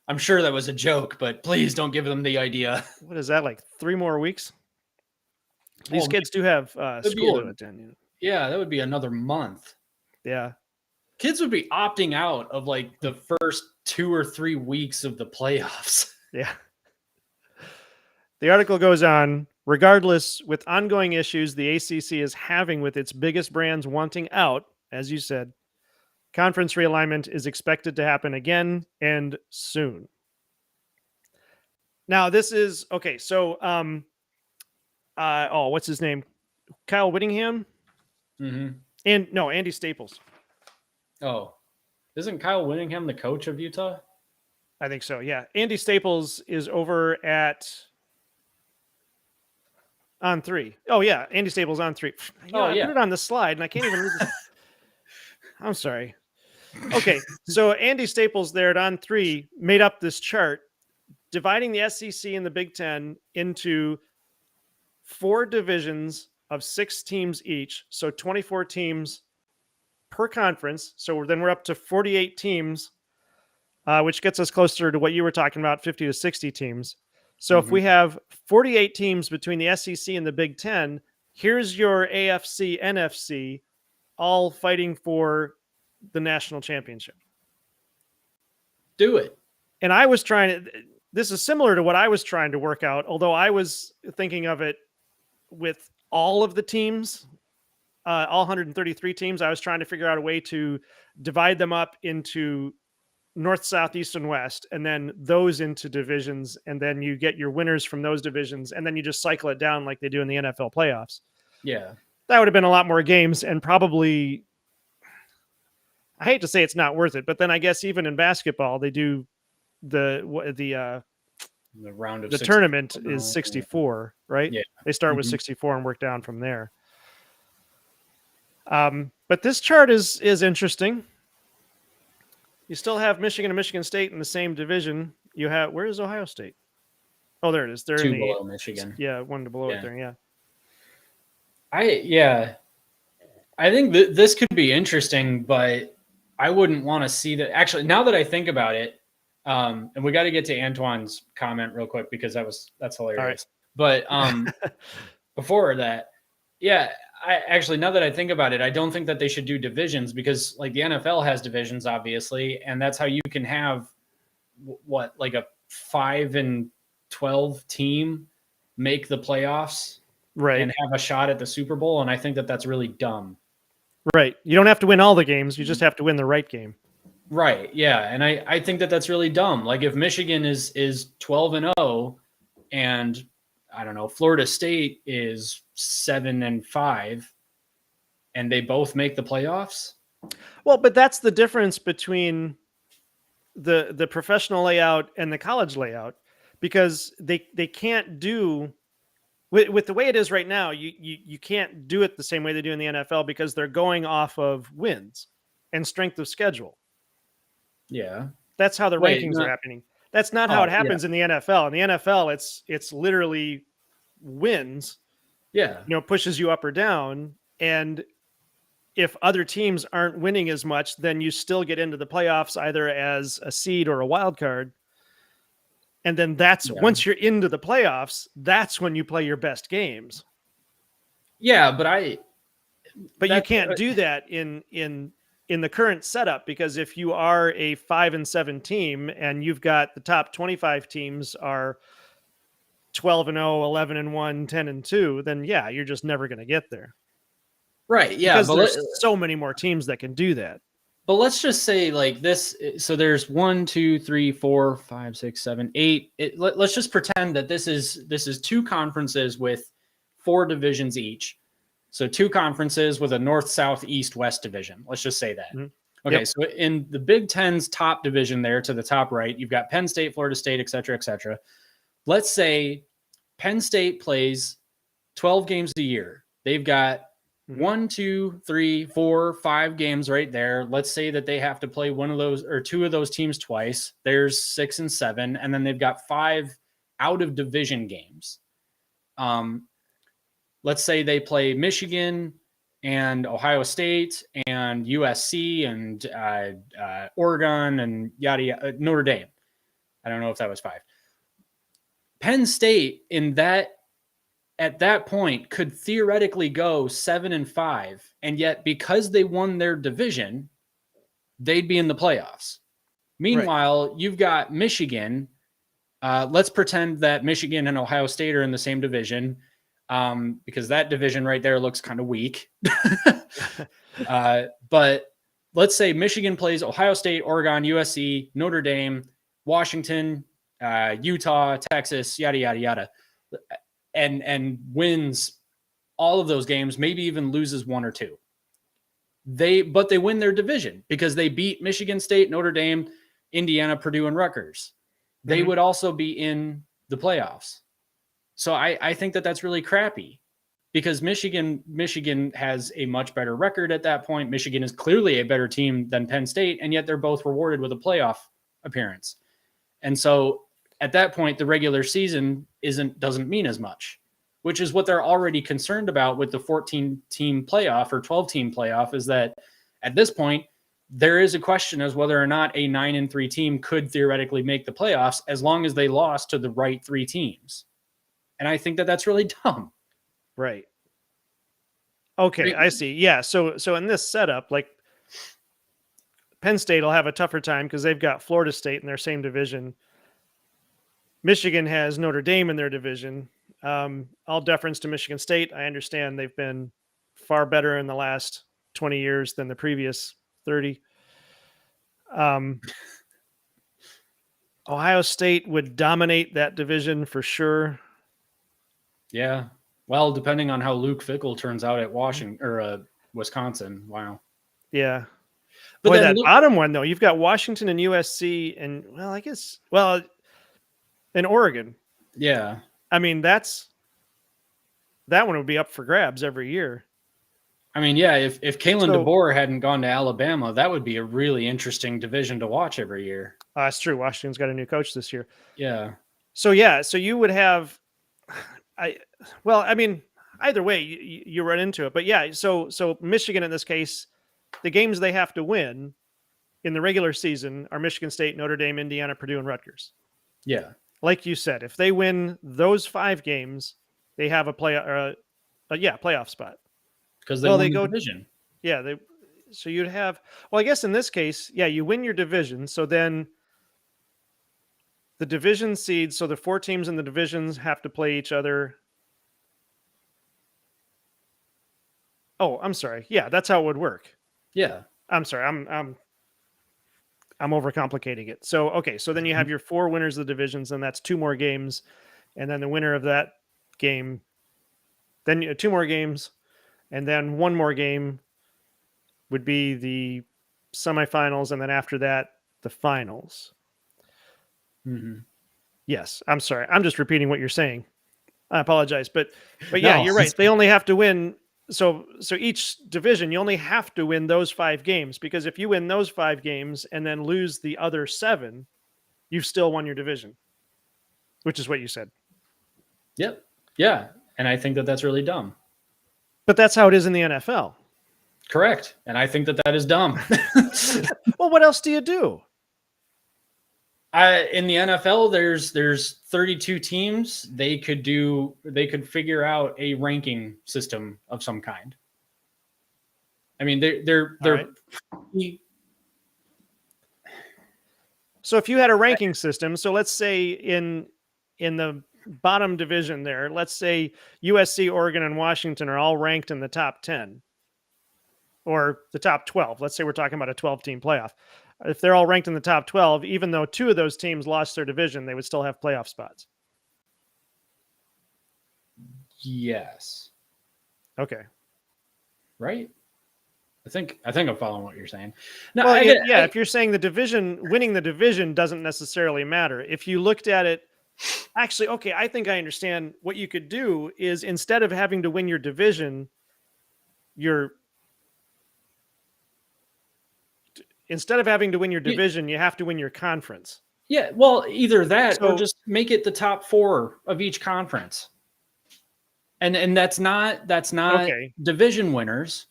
I'm sure that was a joke, but please don't give them the idea. What is that, like 3 more weeks? These kids do have school to attend. Yeah, that would be another month. Yeah. Kids would be opting out of like the first 2 or 3 weeks of the playoffs. Yeah. The article goes on, regardless, with ongoing issues the ACC is having with its biggest brands wanting out, as you said, conference realignment is expected to happen again and soon. Now, this is, okay, so, what's his name? Kyle Whittingham? Mm-hmm. And, no, Andy Staples. Oh, isn't Kyle Whittingham the coach of Utah? I think so, yeah. Andy Staples is over at On3. Oh, yeah, Andy Staples On3. I put it on the slide, and I can't even read this. I'm sorry. Okay, so Andy Staples there at On3 made up this chart dividing the SEC and the Big Ten into 4 divisions of 6 teams each, so 24 teams per conference. So then we're up to 48 teams, which gets us closer to what you were talking about, 50 to 60 teams. So if we have 48 teams between the SEC and the Big Ten, here's your AFC, NFC, all fighting for the national championship. Do it. And I was trying to, this is similar to what I was trying to work out, although I was thinking of it with all of the teams, all 133 teams. I was trying to figure out a way to divide them up into north, south, east, and west, and then those into divisions, and then you get your winners from those divisions, and then you just cycle it down like they do in the NFL playoffs. Yeah. That would have been a lot more games, and probably, I hate to say it's not worth it, but then I guess even in basketball, they do the round of the tournament is 64, right? Yeah. They start with 64 and work down from there. But this chart is interesting. You still have Michigan and Michigan State in the same division. You have, where is Ohio State? Oh, there it is. They're 2 in below Michigan. Yeah, 1 below it there. Yeah. I think this could be interesting, but I wouldn't want to see that. Actually, now that I think about it, and we got to get to Antoine's comment real quick because that's hilarious. Right. But before that, now that I think about it, I don't think that they should do divisions because like the NFL has divisions, obviously, and that's how you can have like a 5-12 team make the playoffs, right, and have a shot at the Super Bowl. And I think that that's really dumb. Right. You don't have to win all the games. You just have to win the right game. Right. Yeah. And I think that that's really dumb. Like if Michigan is 12-0 and I don't know, Florida State is 7-5 and they both make the playoffs. Well, but that's the difference between the professional layout and the college layout, because they can't do with the way it is right now. You can't do it the same way they do in the NFL because they're going off of wins and strength of schedule. Yeah. That's how the rankings are happening. That's not how it happens in the NFL. In the NFL, it's literally wins. Yeah. Pushes you up or down. And if other teams aren't winning as much, then you still get into the playoffs either as a seed or a wild card. And then once you're into the playoffs, that's when you play your best games. Yeah, but you can't do that in the current setup, because if you are a 5-7 team and you've got the top 25 teams are 12-0, 11-1, 10-2, then yeah, you're just never going to get there. Right. Yeah. Because there's so many more teams that can do that. But let's just say like this. So there's 1, 2, 3, 4, 5, 6, 7, 8. Let's just pretend that this is 2 conferences with 4 divisions each. So 2 conferences with a North, South, East, West division. Let's just say that. Mm-hmm. Okay. Yep. So in the Big Ten's top division there to the top right, you've got Penn State, Florida State, et cetera, et cetera. Let's say Penn State plays 12 games a year. They've got 1, 2, 3, 4, 5 games right there. Let's say that they have to play one of those or 2 of those teams twice. There's 6 and 7, and then they've got 5 out of division games. Let's say they play Michigan and Ohio State and USC and Oregon and yada yada, Notre Dame. I don't know if that was 5. Penn State at that point could theoretically go 7-5, and yet because they won their division, they'd be in the playoffs. Meanwhile, You've got Michigan. Let's pretend that Michigan and Ohio State are in the same division, because that division right there looks kind of weak. But let's say Michigan plays Ohio State, Oregon, USC, Notre Dame, Washington, Utah, Texas, yada, yada, yada. And wins all of those games, maybe even loses 1 or 2. But they win their division because they beat Michigan State, Notre Dame, Indiana, Purdue, and Rutgers. They would also be in the playoffs. So I think that that's really crappy, because Michigan has a much better record at that point. Michigan is clearly a better team than Penn State, and yet they're both rewarded with a playoff appearance. And so at that point, the regular season doesn't mean as much, which is what they're already concerned about with the 14-team playoff or 12-team playoff, is that at this point, there is a question as whether or not a 9-3 team could theoretically make the playoffs as long as they lost to the right 3 teams. And I think that that's really dumb. Right. Okay, I see. Yeah, so in this setup, like Penn State will have a tougher time because they've got Florida State in their same division. Michigan has Notre Dame in their division. All deference to Michigan State. I understand they've been far better in the last 20 years than the previous 30. Ohio State would dominate that division for sure. Yeah. Well, depending on how Luke Fickell turns out at Washington or Wisconsin. Wow. Yeah. But that bottom one, though, you've got Washington and USC and, and Oregon. Yeah. I mean, that one would be up for grabs every year. I mean, yeah, if Kalen DeBoer hadn't gone to Alabama, that would be a really interesting division to watch every year. It's true. Washington's got a new coach this year. Yeah. So you would have either way you run into it. But yeah, so Michigan in this case, the games they have to win in the regular season are Michigan State, Notre Dame, Indiana, Purdue, and Rutgers. Yeah. Like you said, if they win those 5 games, they have a playoff spot. Because they go division. Yeah, so you'd have, I guess in this case, yeah, you win your division, so then the division seeds, so the 4 teams in the divisions have to play each other. Oh, I'm sorry. Yeah, that's how it would work. Yeah. I'm sorry. I'm overcomplicating it. So, okay. So then you have your 4 winners of the divisions, and that's 2 more games. And then the winner of that game, then 2 more games, and then 1 more game would be the semifinals. And then after that, the finals. Mm-hmm. Yes. I'm sorry. I'm just repeating what you're saying. I apologize. But yeah, no, you're right. They only have to win. So each division, you only have to win those 5 games, because if you win those 5 games and then lose the other 7, you've still won your division, which is what you said. Yep. Yeah. And I think that that's really dumb. But that's how it is in the NFL. Correct. And I think that is dumb. Well, what else do you do? In the NFL, there's 32 teams. They could figure out a ranking system of some kind. I mean, they're Right. So if you had a ranking system, so let's say in the bottom division there, let's say USC, Oregon, and Washington are all ranked in the top 10 or the top 12. Let's say we're talking about a 12-team playoff. If they're all ranked in the top 12, even though 2 of those teams lost their division, they would still have playoff spots. Yes. Okay. Right? I think I'm following what you're saying. No, well, if you're saying winning the division doesn't necessarily matter. If you looked at it, actually, okay, I think I understand what you could do is instead of having to win your division, you have to win your conference. Yeah, well, either that or just make it the top 4 of each conference. And that's not okay. Division winners.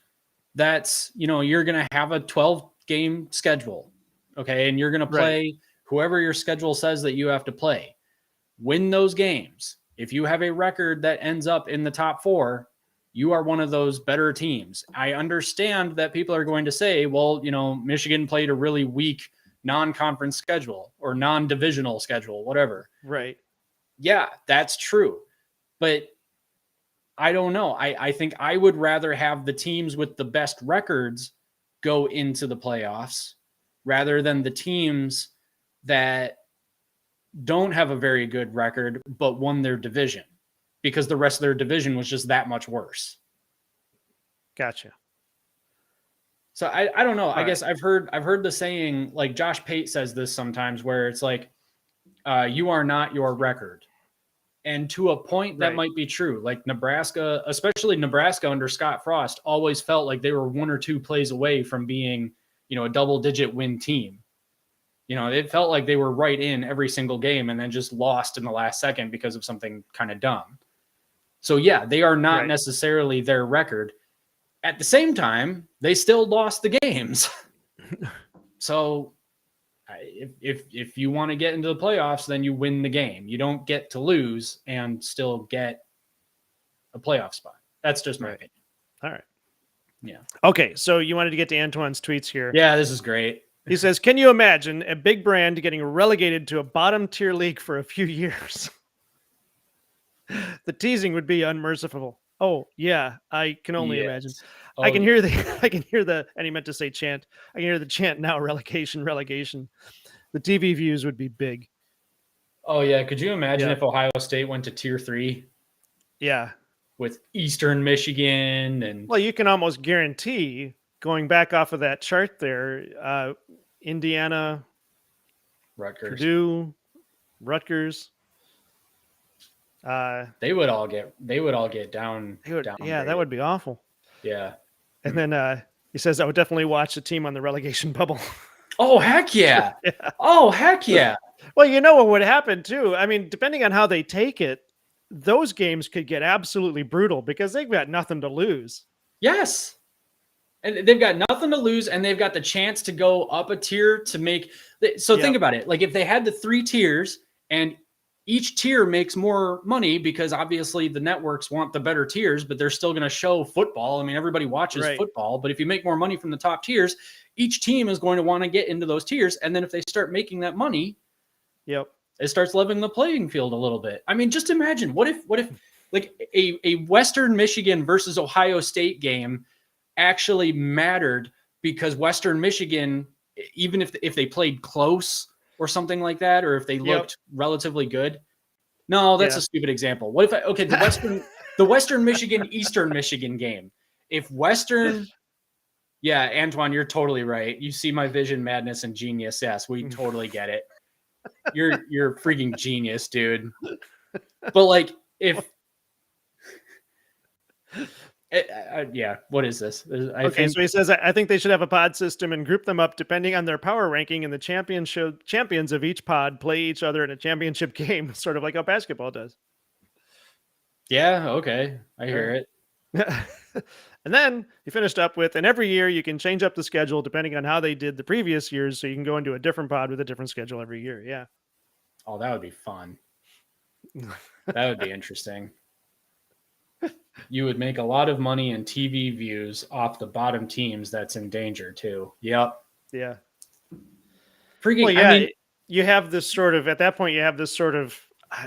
That's, you're going to have a 12-game schedule, okay? And you're going to play whoever your schedule says that you have to play. Win those games. If you have a record that ends up in the top 4, you are one of those better teams. I understand that people are going to say, well, Michigan played a really weak non-conference schedule or non-divisional schedule, whatever. Right. Yeah, that's true. But I don't know. I think I would rather have the teams with the best records go into the playoffs rather than the teams that don't have a very good record but won their division because the rest of their division was just that much worse. Gotcha. So I don't know. I guess I've heard the saying, like Josh Pate says this sometimes, where it's like, you are not your record. And to a point that might be true. Like Nebraska, especially Nebraska under Scott Frost, always felt like they were 1 or 2 plays away from being, a double-digit win team. It felt like they were right in every single game and then just lost in the last second because of something kind of dumb. So yeah, they are not necessarily their record. At the same time, they still lost the games. So if you want to get into the playoffs, then you win the game. You don't get to lose and still get a playoff spot. That's just my opinion. All right. Yeah. Okay. So you wanted to get to Antoine's tweets here. Yeah, this is great. He says, can you imagine a big brand getting relegated to a bottom tier league for a few years? The teasing would be unmerciful. Oh yeah. I can only imagine. Oh, I can hear the, and he meant to say chant. I can hear the chant now, relegation. The TV views would be big. Oh yeah. Could you imagine if Ohio State went to tier 3? Yeah. With Eastern Michigan and. Well, you can almost guarantee going back off of that chart there, Indiana, Rutgers, Purdue, Rutgers. They would all get down. Yeah, that would be awful. Yeah. And then he says, I would definitely watch the team on the relegation bubble. Oh, heck yeah. Oh, heck yeah. Well, you know what would happen too? I mean, depending on how they take it, those games could get absolutely brutal because they've got nothing to lose. Yes. And they've got nothing to lose, and they've got the chance to go up a tier to make. So think about it. Like if they had the 3 tiers and each tier makes more money because obviously the networks want the better tiers, but they're still going to show football. I mean, everybody watches football, but if you make more money from the top tiers, each team is going to want to get into those tiers. And then if they start making that money, it starts leveling the playing field a little bit. I mean, just imagine what if like a Western Michigan versus Ohio State game actually mattered because Western Michigan, even if they played close or something like that, or if they looked relatively good. No, that's a stupid example. What if the Western Michigan, Eastern Michigan game. If Western, Antoine, you're totally right. You see my vision, madness, and genius. Yes, we totally get it. You're freaking genius, dude. But like if what is this? So he says, I think they should have a pod system and group them up depending on their power ranking, and the champions of each pod play each other in a championship game, sort of like how basketball does. Yeah, okay. I hear it. And then he finished up with, and every year you can change up the schedule depending on how they did the previous years. So you can go into a different pod with a different schedule every year. Yeah. Oh, that would be fun. That would be interesting. You would make a lot of money in TV views off the bottom teams that's in danger too. Yep. Yeah. Freaking, Well, yeah, I mean, you have this sort of, at that point, you have this sort of,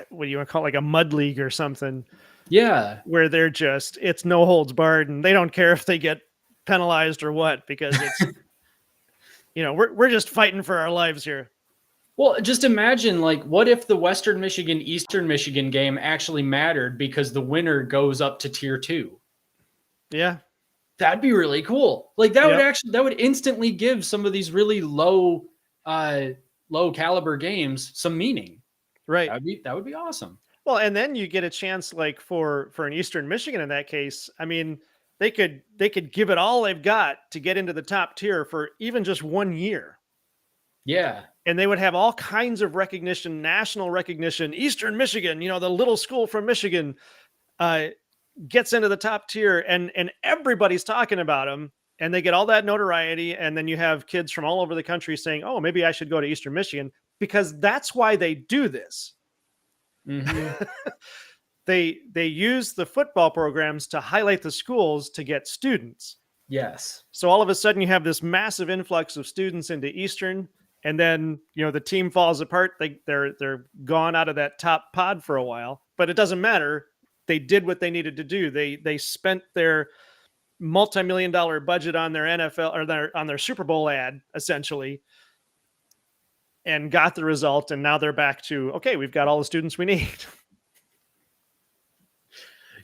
what do you want to call it, like a mud league or something, yeah. where they're just, it's no holds barred and they don't care if they get penalized or what, because it's, we're just fighting for our lives here. Well, just imagine, like, what if the Western Michigan, Eastern Michigan game actually mattered because the winner goes up to tier 2? Yeah. That'd be really cool. Like that Yep. that would instantly give some of these really low caliber games some meaning. Right. That would be awesome. Well, and then you get a chance, like for an Eastern Michigan in that case. I mean, they could give it all they've got to get into the top tier for even just 1 year. Yeah. And they would have all kinds of recognition, national recognition. Eastern Michigan, the little school from Michigan, gets into the top tier, and everybody's talking about them, and they get all that notoriety. And then you have kids from all over the country saying, "Oh, maybe I should go to Eastern Michigan," because that's why they do this. Mm-hmm. They use the football programs to highlight the schools to get students. Yes. So all of a sudden you have this massive influx of students into Eastern, and then the team falls apart. They're gone out of that top pod for a while, but it doesn't matter. They did what they needed to do. They spent their multi-million-dollar budget on their NFL or on their Super Bowl ad essentially, and got the result. And now they're back to, okay, we've got all the students we need.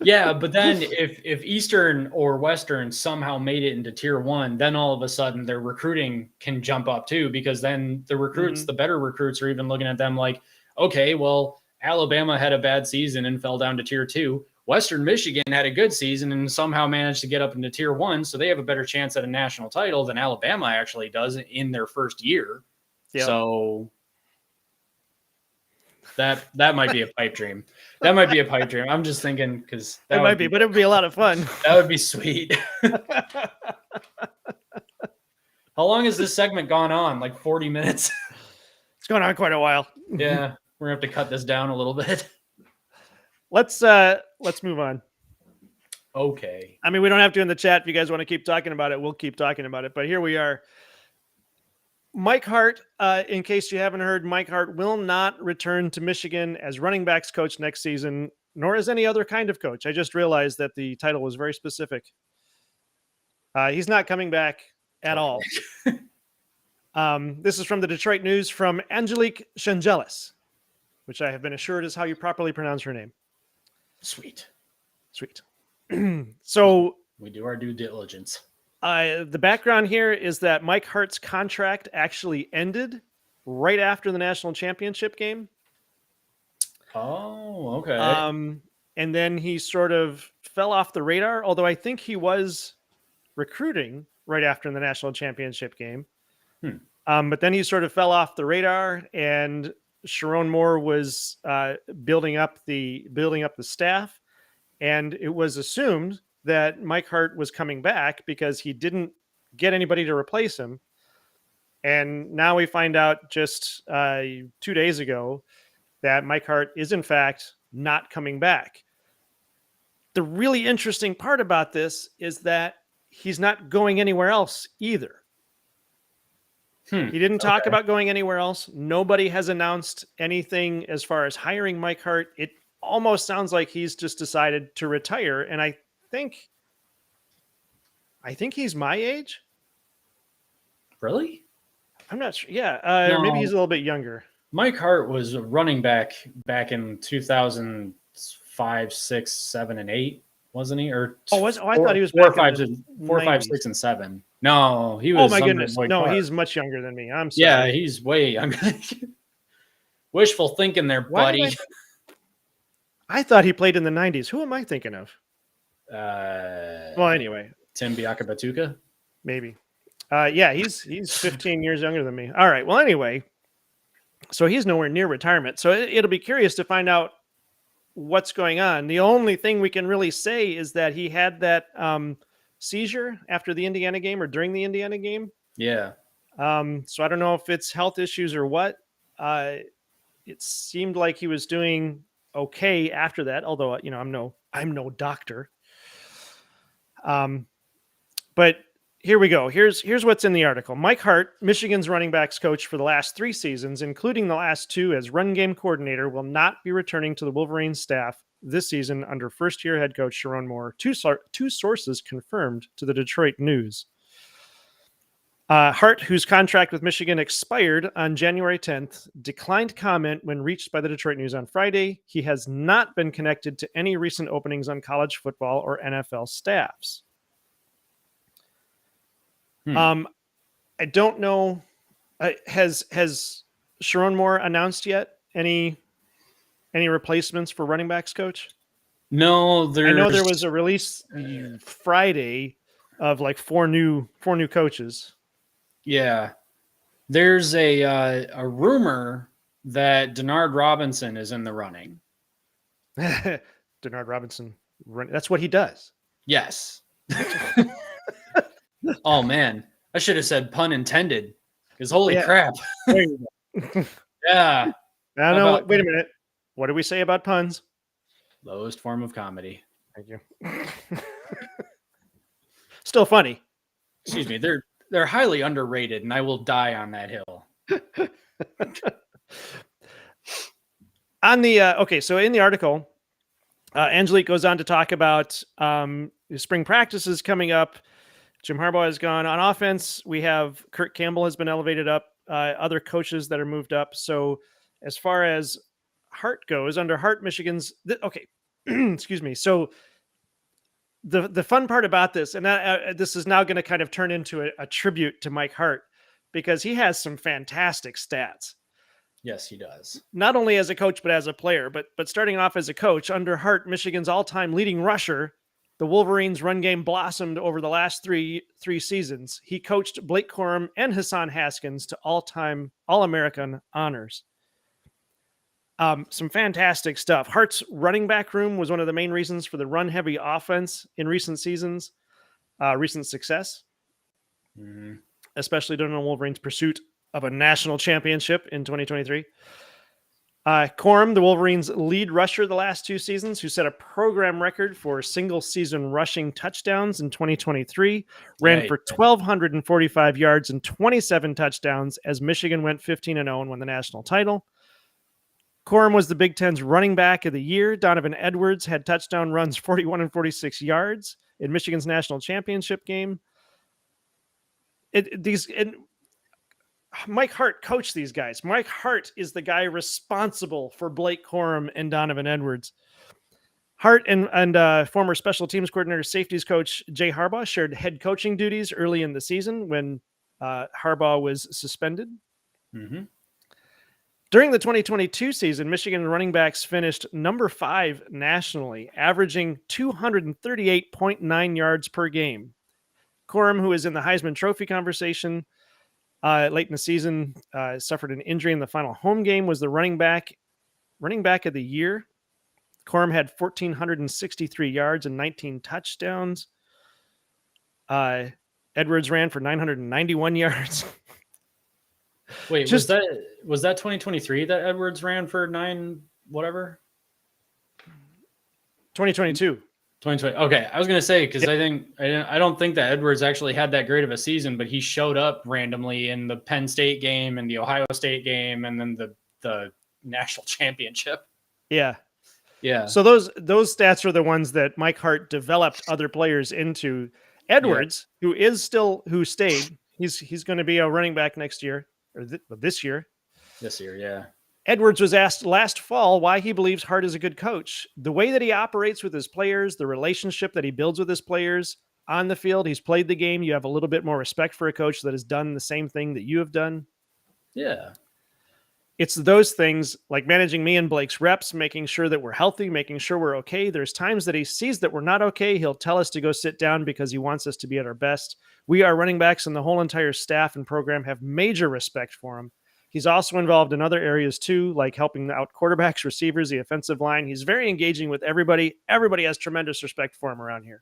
Yeah, but then if Eastern or Western somehow made it into tier 1, then all of a sudden their recruiting can jump up too, because then the recruits, the better recruits, are even looking at them like, okay, well, Alabama had a bad season and fell down to tier 2. Western Michigan had a good season and somehow managed to get up into tier 1, so they have a better chance at a national title than Alabama actually does in their first year. Yep. So that might be a pipe dream. That might be a pipe dream. I'm just thinking because that might be, but it would be a lot of fun. That would be sweet. How long has this segment gone on? Like 40 minutes? It's going on quite a while. Yeah, we're gonna have to cut this down a little bit. Let's move on. Okay. I mean, we don't have to in the chat. If you guys want to keep talking about it, we'll keep talking about it. But here we are. Mike Hart, in case you haven't heard, Mike Hart will not return to Michigan as running backs coach next season, nor as any other kind of coach. I just realized that the title was very specific. He's not coming back at all. This is from the Detroit News from Angelique Changelis, which I have been assured is how you properly pronounce her name. Sweet. So we do our due diligence. The background here is that Mike Hart's contract actually ended right after the national championship game. Oh, okay. And then he sort of fell off the radar, although I think he was recruiting right after the national championship game. But then he sort of fell off the radar, and Sharon Moore was building up the staff, and it was assumed that Mike Hart was coming back because he didn't get anybody to replace him. And now we find out just 2 days ago that Mike Hart is in fact not coming back. The really interesting part about this is that he's not going anywhere else either. He didn't talk about going anywhere else. Nobody has announced anything as far as hiring Mike Hart. It almost sounds like he's just decided to retire. And I think he's my age. Really? I'm not sure. Yeah. No. Maybe he's a little bit younger. Mike Hart was a running back in 2005, 6, 7, and 8, wasn't he? Or I thought he was 4, back 5, 6, and 7. No, he was. Oh my goodness! No, he's much younger than me. I'm sorry. Yeah, he's way younger. Wishful thinking there, buddy. I thought he played in the 90s. Who am I thinking of? Well, anyway, Tim Biakabatuka? Maybe. Yeah, he's 15 years younger than me. All right. Well, anyway, so he's nowhere near retirement. So it'll be curious to find out what's going on. The only thing we can really say is that he had that seizure after the Indiana game or during the Indiana game. Yeah. So I don't know if it's health issues or what. It seemed like he was doing okay after that, although, I'm no doctor. But here we go. Here's what's in the article. Mike Hart, Michigan's running backs coach for the last 3 seasons, including the last 2 as run game coordinator, will not be returning to the Wolverines staff this season under first-year head coach Sharon Moore. Two sources confirmed to the Detroit News. Hart, whose contract with Michigan expired on January 10th, declined comment when reached by the Detroit News on Friday. He has not been connected to any recent openings on college football or NFL staffs. I don't know. Has Sharon Moore announced yet any replacements for running backs coach? No, I know there was a release Friday of like four new coaches. Yeah, there's a rumor that Denard Robinson is in the running. Denard Robinson, that's what he does. Yes. Oh man, I should have said pun intended. Because holy crap. Yeah. I don't know. Wait a minute. What do we say about puns? Lowest form of comedy. Thank you. Still funny. Excuse me. They're highly underrated, and I will die on that hill. On the so in the article, Angelique goes on to talk about spring practices coming up. Jim Harbaugh has gone on offense. We have Kurt Campbell has been elevated up. Other coaches that are moved up. So as far as Hart goes, under Hart, Michigan's excuse me. So the fun part about this, and this is now going to kind of turn into a tribute to Mike Hart, because he has some fantastic stats. Yes, he does. Not only as a coach, but as a player. But starting off as a coach, under Hart, Michigan's all-time leading rusher, the Wolverines' run game blossomed over the last three seasons. He coached Blake Corum and Hassan Haskins to all-time All-American honors. Some fantastic stuff. Hart's running back room was one of the main reasons for the run-heavy offense in recent seasons, recent success, especially during the Wolverines' pursuit of a national championship in 2023. Corum, the Wolverines' lead rusher the last 2 seasons, who set a program record for single-season rushing touchdowns in 2023, ran for 1,245 yards and 27 touchdowns as Michigan went 15-0 and won the national title. Corum was the Big Ten's running back of the year. Donovan Edwards had touchdown runs 41 and 46 yards in Michigan's national championship game. Mike Hart coached these guys. Mike Hart is the guy responsible for Blake Corum and Donovan Edwards. Hart and former special teams coordinator, safeties coach Jay Harbaugh shared head coaching duties early in the season when Harbaugh was suspended. Mm-hmm. During the 2022 season, Michigan running backs finished number 5 nationally, averaging 238.9 yards per game. Corum, who is in the Heisman Trophy conversation, late in the season, suffered an injury in the final home game, was the running back of the year. Corum had 1,463 yards and 19 touchdowns. Edwards ran for 991 yards. Wait, was that 2023 that Edwards ran for 9 whatever? 2022. 2020. Okay, I was gonna say, because I don't think that Edwards actually had that great of a season, but he showed up randomly in the Penn State game and the Ohio State game, and then the national championship. Yeah. So those stats are the ones that Mike Hart developed other players into. Edwards, who stayed, he's going to be a running back next year or this year. This year, yeah. Edwards was asked last fall why he believes Hart is a good coach. The way that he operates with his players, the relationship that he builds with his players on the field, he's played the game. You have a little bit more respect for a coach that has done the same thing that you have done. Yeah. It's those things like managing me and Blake's reps, making sure that we're healthy, making sure we're okay. There's times that he sees that we're not okay. He'll tell us to go sit down because he wants us to be at our best. We are running backs, and the whole entire staff and program have major respect for him. He's also involved in other areas too, like helping out quarterbacks, receivers, the offensive line. He's very engaging with everybody. Everybody has tremendous respect for him around here.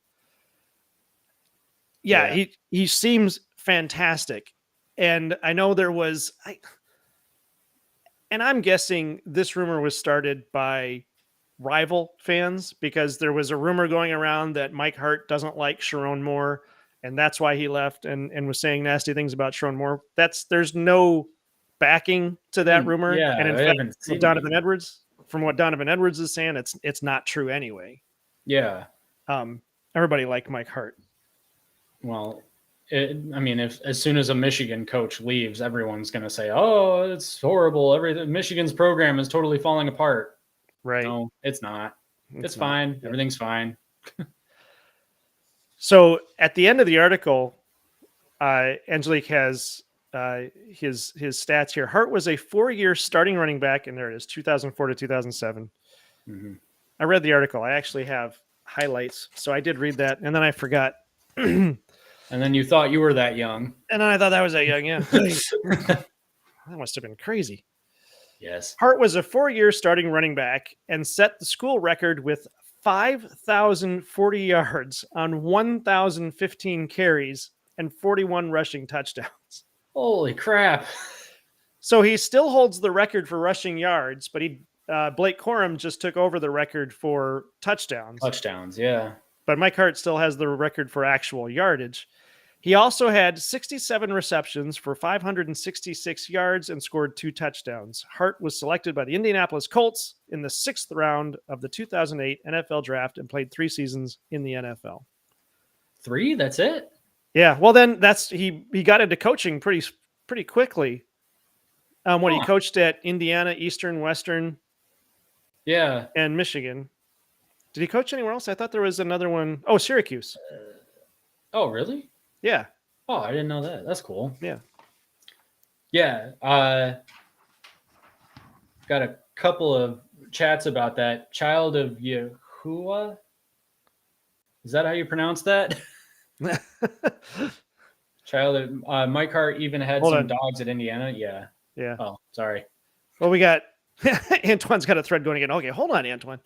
Yeah, he seems fantastic. And I know there was and I'm guessing this rumor was started by rival fans because there was a rumor going around that Mike Hart doesn't like Sharon Moore, and that's why he left and was saying nasty things about Sharon Moore. There's no backing to that rumor. Yeah, and in I fact, haven't seen from what Donovan Edwards is saying, it's not true anyway. Yeah. Everybody liked Mike Hart. Well, if as soon as a Michigan coach leaves, everyone's going to say, "Oh, it's horrible. Michigan's program is totally falling apart." Right? No, it's not. It's fine. Yeah. Everything's fine. So at the end of the article, Angelique has his stats here. Hart was a 4-year starting running back, and there it is, 2004 to 2007. Mm-hmm. I read the article. I actually have highlights, so I did read that, and then I forgot. And then you thought you were that young. And then I thought that was that young, yeah. That must have been crazy. Yes. Hart was a 4-year starting running back and set the school record with 5,040 yards on 1,015 carries and 41 rushing touchdowns. Holy crap. So he still holds the record for rushing yards, but Blake Corum just took over the record for touchdowns. Touchdowns, yeah. But Mike Hart still has the record for actual yardage. He also had 67 receptions for 566 yards and scored 2 touchdowns. Hart was selected by the Indianapolis Colts in the 6th round of the 2008 NFL draft and played 3 seasons in the NFL. 3? That's it? Yeah. Well, then he got into coaching pretty quickly. He coached at Indiana, Eastern, Western, yeah, and Michigan. Did he coach anywhere else? I thought there was another one. Oh, Syracuse. Oh, really? Yeah. Oh, I didn't know that. That's cool. Yeah. Yeah. Got a couple of chats about that. Child of Yahuwah. Is that how you pronounce that? Child of Mike Hart even had dogs at Indiana. Yeah. Yeah. Oh, sorry. Well, we got Antoine's got a thread going again. Okay, hold on, Antoine.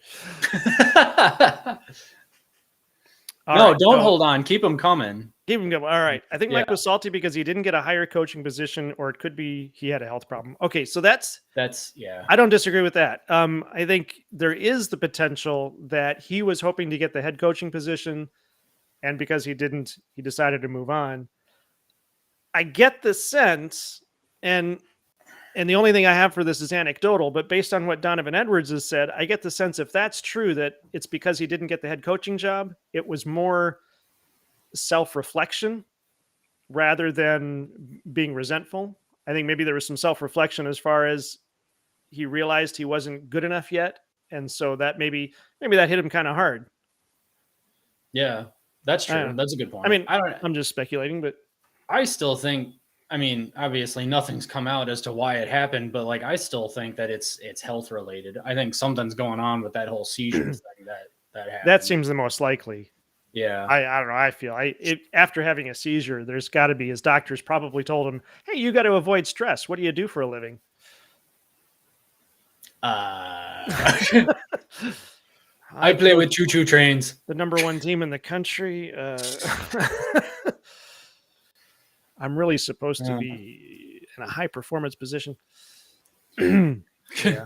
Don't hold on. Keep them coming. Keep him going. All right. I think Mike was salty because he didn't get a higher coaching position, or it could be he had a health problem. Okay, so that's yeah. I don't disagree with that. I think there is the potential that he was hoping to get the head coaching position, and because he didn't, he decided to move on. I get the sense, and the only thing I have for this is anecdotal, but based on what Donovan Edwards has said, I get the sense if that's true, that it's because he didn't get the head coaching job. It was more self-reflection rather than being resentful. I think maybe there was some self-reflection as far as he realized he wasn't good enough yet. And so that maybe that hit him kind of hard. Yeah, that's true. That's a good point. I mean, I'm just speculating, but I still think, obviously nothing's come out as to why it happened, but I still think that it's health related. I think something's going on with that whole seizure thing that happened. That seems the most likely. Yeah. I don't know. I feel after having a seizure, there's got to be, his doctors probably told him, hey, you got to avoid stress. What do you do for a living? I play with choo-choo trains. The number 1 team in the country. I'm really supposed to be in a high performance position. Yeah.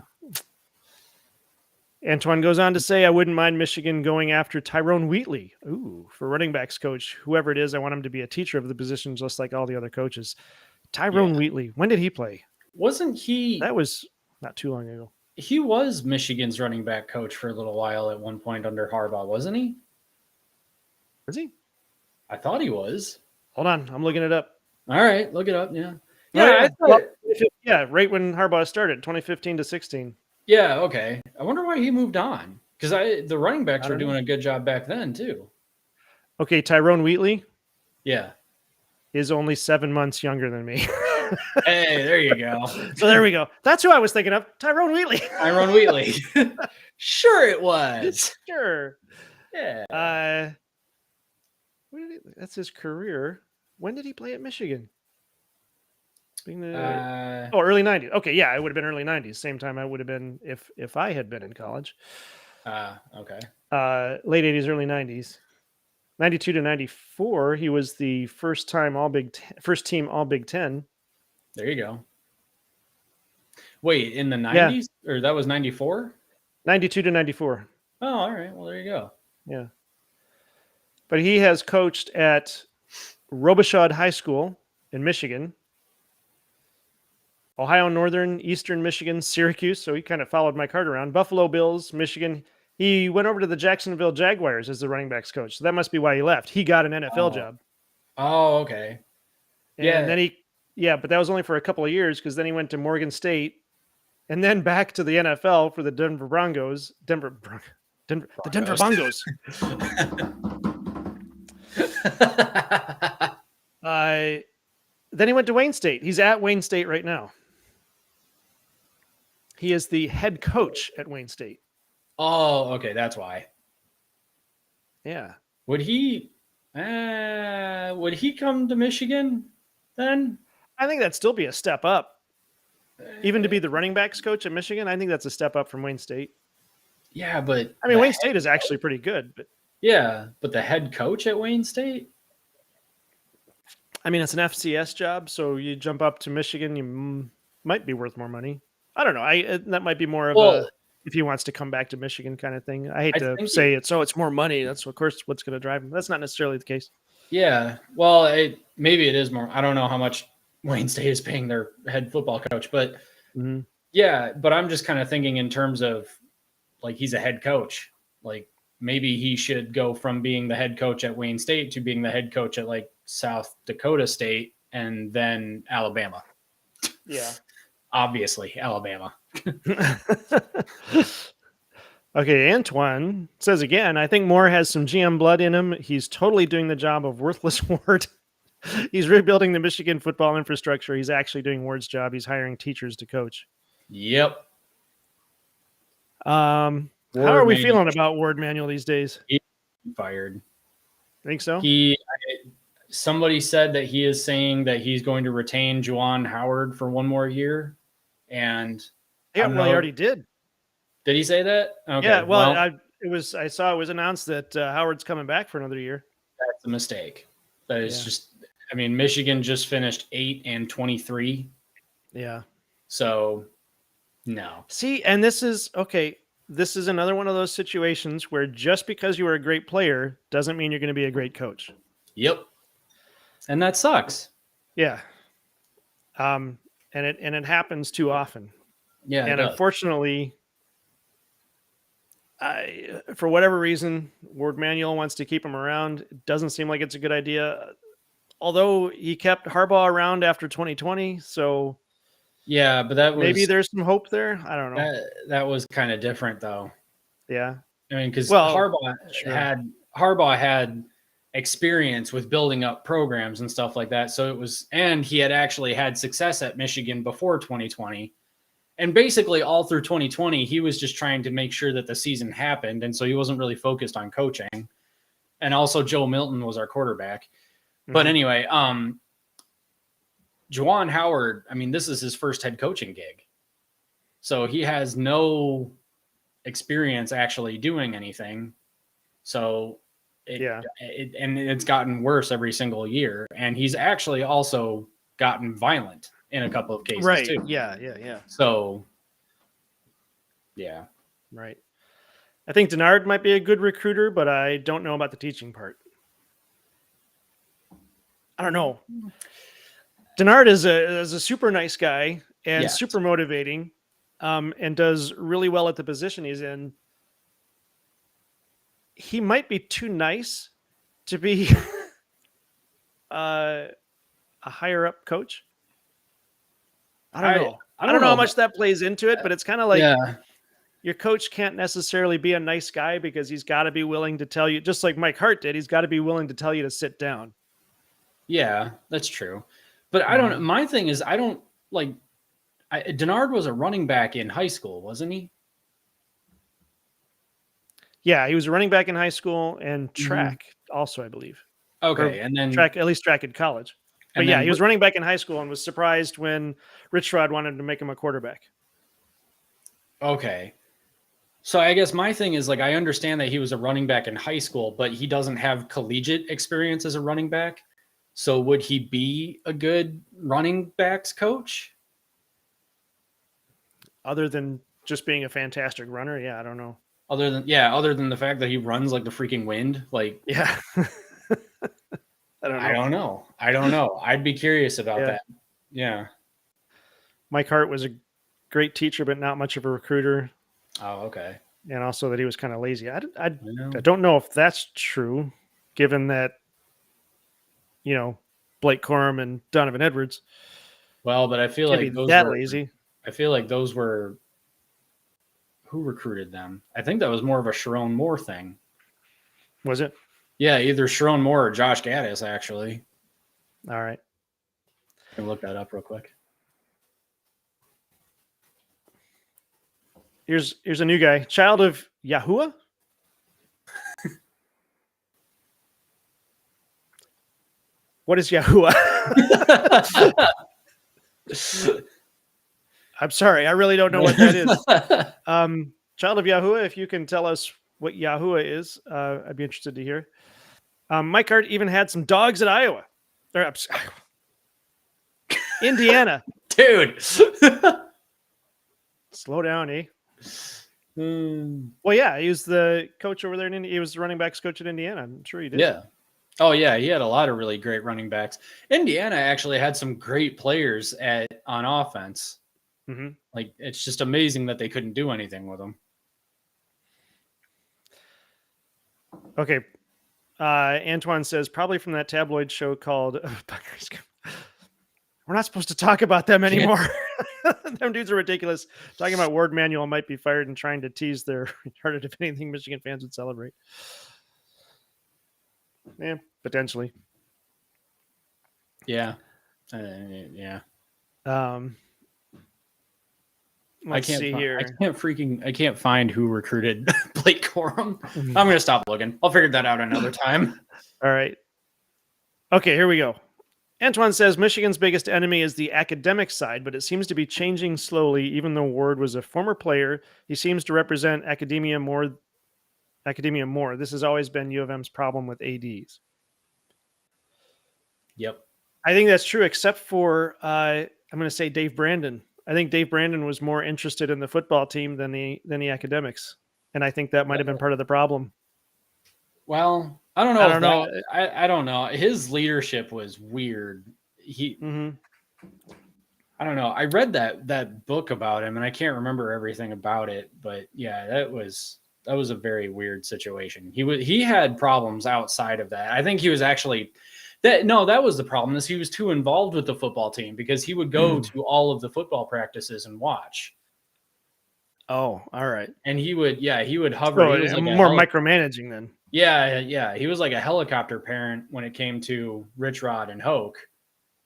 Antoine goes on to say, I wouldn't mind Michigan going after Tyrone Wheatley. Ooh, for running backs coach, whoever it is, I want him to be a teacher of the position, just like all the other coaches. Tyrone Wheatley. When did he play? Wasn't he? That was not too long ago. He was Michigan's running back coach for a little while at one point under Harbaugh, wasn't he? Was he? I thought he was. Hold on. I'm looking it up. All right. Look it up. Yeah. Yeah, right when Harbaugh started, 2015 to 16. Yeah, okay. I wonder why he moved on. Because the running backs were doing a good job back then, too. Okay, Tyrone Wheatley. Yeah. Is only 7 months younger than me. Hey, there you go. So there we go. That's who I was thinking of. Tyrone Wheatley. Tyrone Wheatley. Sure it was. Sure. Yeah. That's his career. When did he play at Michigan? Early 90s. Okay, yeah, it would have been early 90s. Same time I would have been if I had been in college. Okay. Late 80s, early 90s. 92 to 94, he was the first team All Big Ten. There you go. Wait, in the 90s? Or that was 94? 92 to 94. Oh, all right. Well, there you go. Yeah. But he has coached at Robichaud High School in Michigan, Ohio Northern, Eastern Michigan, Syracuse. So he kind of followed Mike Hart around. Buffalo Bills, Michigan. He went over to the Jacksonville Jaguars as the running backs coach. So that must be why he left. He got an NFL job. Oh, okay. And then but that was only for a couple of years because then he went to Morgan State and then back to the NFL for the Denver Broncos. The Denver Bongos. Then he went to Wayne State. He's at Wayne State right now. He is the head coach at Wayne State. Oh, okay. That's why. Yeah. Would he come to Michigan then? I think that'd still be a step up. Even to be the running backs coach at Michigan, I think that's a step up from Wayne State. Yeah, but I mean, Wayne State is actually pretty good. But yeah, but the head coach at Wayne State? I mean, it's an FCS job, so you jump up to Michigan, you might be worth more money. I don't know. That might be more of a if he wants to come back to Michigan kind of thing. I hate to say it's more money. That's of course what's going to drive him. That's not necessarily the case. Yeah. Well, maybe it is more. I don't know how much Wayne State is paying their head football coach, but yeah, but I'm just kind of thinking in terms of like he's a head coach. Like maybe he should go from being the head coach at Wayne State to being the head coach at like South Dakota State and then Alabama. Yeah. Obviously, Alabama. Okay, Antoine says again, I think Moore has some GM blood in him. He's totally doing the job of worthless Ward. He's rebuilding the Michigan football infrastructure. He's actually doing Ward's job. He's hiring teachers to coach. Yep. How are we feeling about Ward Manuel these days? He's fired. Think so? Somebody said that he is saying that he's going to retain Juwan Howard for one more year. And he already did. Did he say that? Okay. Yeah, well, I saw it was announced that Howard's coming back for another year. That's a mistake. That is just, I mean, Michigan just finished 8-23. Yeah. So, no. See, and this is another one of those situations where just because you are a great player doesn't mean you're going to be a great coach. Yep. And that sucks. Yeah. And it happens too often. Yeah. And unfortunately, for whatever reason, Ward Manuel wants to keep him around. It doesn't seem like it's a good idea. Although he kept Harbaugh around after 2020, so yeah, but that was maybe there's some hope there. I don't know. That was kind of different, though. Yeah, I mean, because Harbaugh had experience with building up programs and stuff like that. So it was, and he had actually had success at Michigan before 2020. And basically all through 2020, he was just trying to make sure that the season happened. And so he wasn't really focused on coaching. And also Joe Milton was our quarterback. Mm-hmm. But anyway, Juwan Howard, I mean, this is his first head coaching gig. So he has no experience actually doing anything. So it's gotten worse every single year. And he's actually also gotten violent in a couple of cases too. Yeah. So, yeah. Right. I think Denard might be a good recruiter, but I don't know about the teaching part. I don't know. Denard is a super nice guy and super motivating, and does really well at the position he's in. He might be too nice to be a higher up coach. I don't know. I don't know how much that plays into it, but it's kind of like your coach can't necessarily be a nice guy because he's got to be willing to tell you, just like Mike Hart did, he's got to be willing to tell you to sit down. Yeah, that's true. But I don't, my thing is, I don't like, Denard was a running back in high school, wasn't he? Yeah, he was a running back in high school and track also, I believe. Okay, and then track in college. But yeah, he was running back in high school and was surprised when Rich Rod wanted to make him a quarterback. Okay. So I guess my thing is, like, I understand that he was a running back in high school, but he doesn't have collegiate experience as a running back. So would he be a good running backs coach? Other than just being a fantastic runner, yeah, I don't know. Other than the fact that he runs like the freaking wind, like, Yeah. I don't know. I'd be curious about that. Yeah. Mike Hart was a great teacher, but not much of a recruiter. Oh, okay. And also that he was kind of lazy. I don't know if that's true, given that, Blake Corum and Donovan Edwards. Well, but I feel Can't like be those that were lazy. I feel like those were who recruited them. I think that was more of a Sharon Moore thing. Was it? Yeah, either Sharon Moore or Josh Gaddis, actually. All right. I can look that up real quick. Here's a new guy. Child of Yahuwah? What is Yahuwah? I'm sorry. I really don't know what that is. Child of Yahuwah, if you can tell us what Yahuwah is, I'd be interested to hear. Mike Hart even had some dogs at Iowa. Indiana. Dude. Slow down, eh? Well, yeah, he was the coach over there in Indiana. He was the running backs coach at Indiana. I'm sure he did. Yeah. Oh, yeah. He had a lot of really great running backs. Indiana actually had some great players on offense. Mm-hmm. Like, it's just amazing that they couldn't do anything with them. Okay. Antoine says probably from that tabloid show called We're not supposed to talk about them anymore. Them dudes are ridiculous. Talking about Ward Manuel might be fired and trying to tease their retarded, if anything, Michigan fans would celebrate. Yeah, potentially. Yeah. Yeah. Let's see here. I can't find who recruited Blake Corum. I'm going to stop looking. I'll figure that out another time. All right. Okay, here we go. Antoine says Michigan's biggest enemy is the academic side, but it seems to be changing slowly. Even though Ward was a former player, he seems to represent academia more. This has always been U of M's problem with ADs. Yep. I think that's true, except for I'm going to say Dave Brandon. I think Dave Brandon was more interested in the football team than the academics, and I think that might have been part of the problem. Well, I don't know. I don't know. His leadership was weird. I don't know. I read that book about him, and I can't remember everything about it. But yeah, that was a very weird situation. He had problems outside of that. I think he was actually that was the problem, is he was too involved with the football team, because he would go to all of the football practices and watch. Oh, all right. And he would hover. So he was like more micromanaging then. Yeah. He was like a helicopter parent when it came to Rich Rod and Hoke.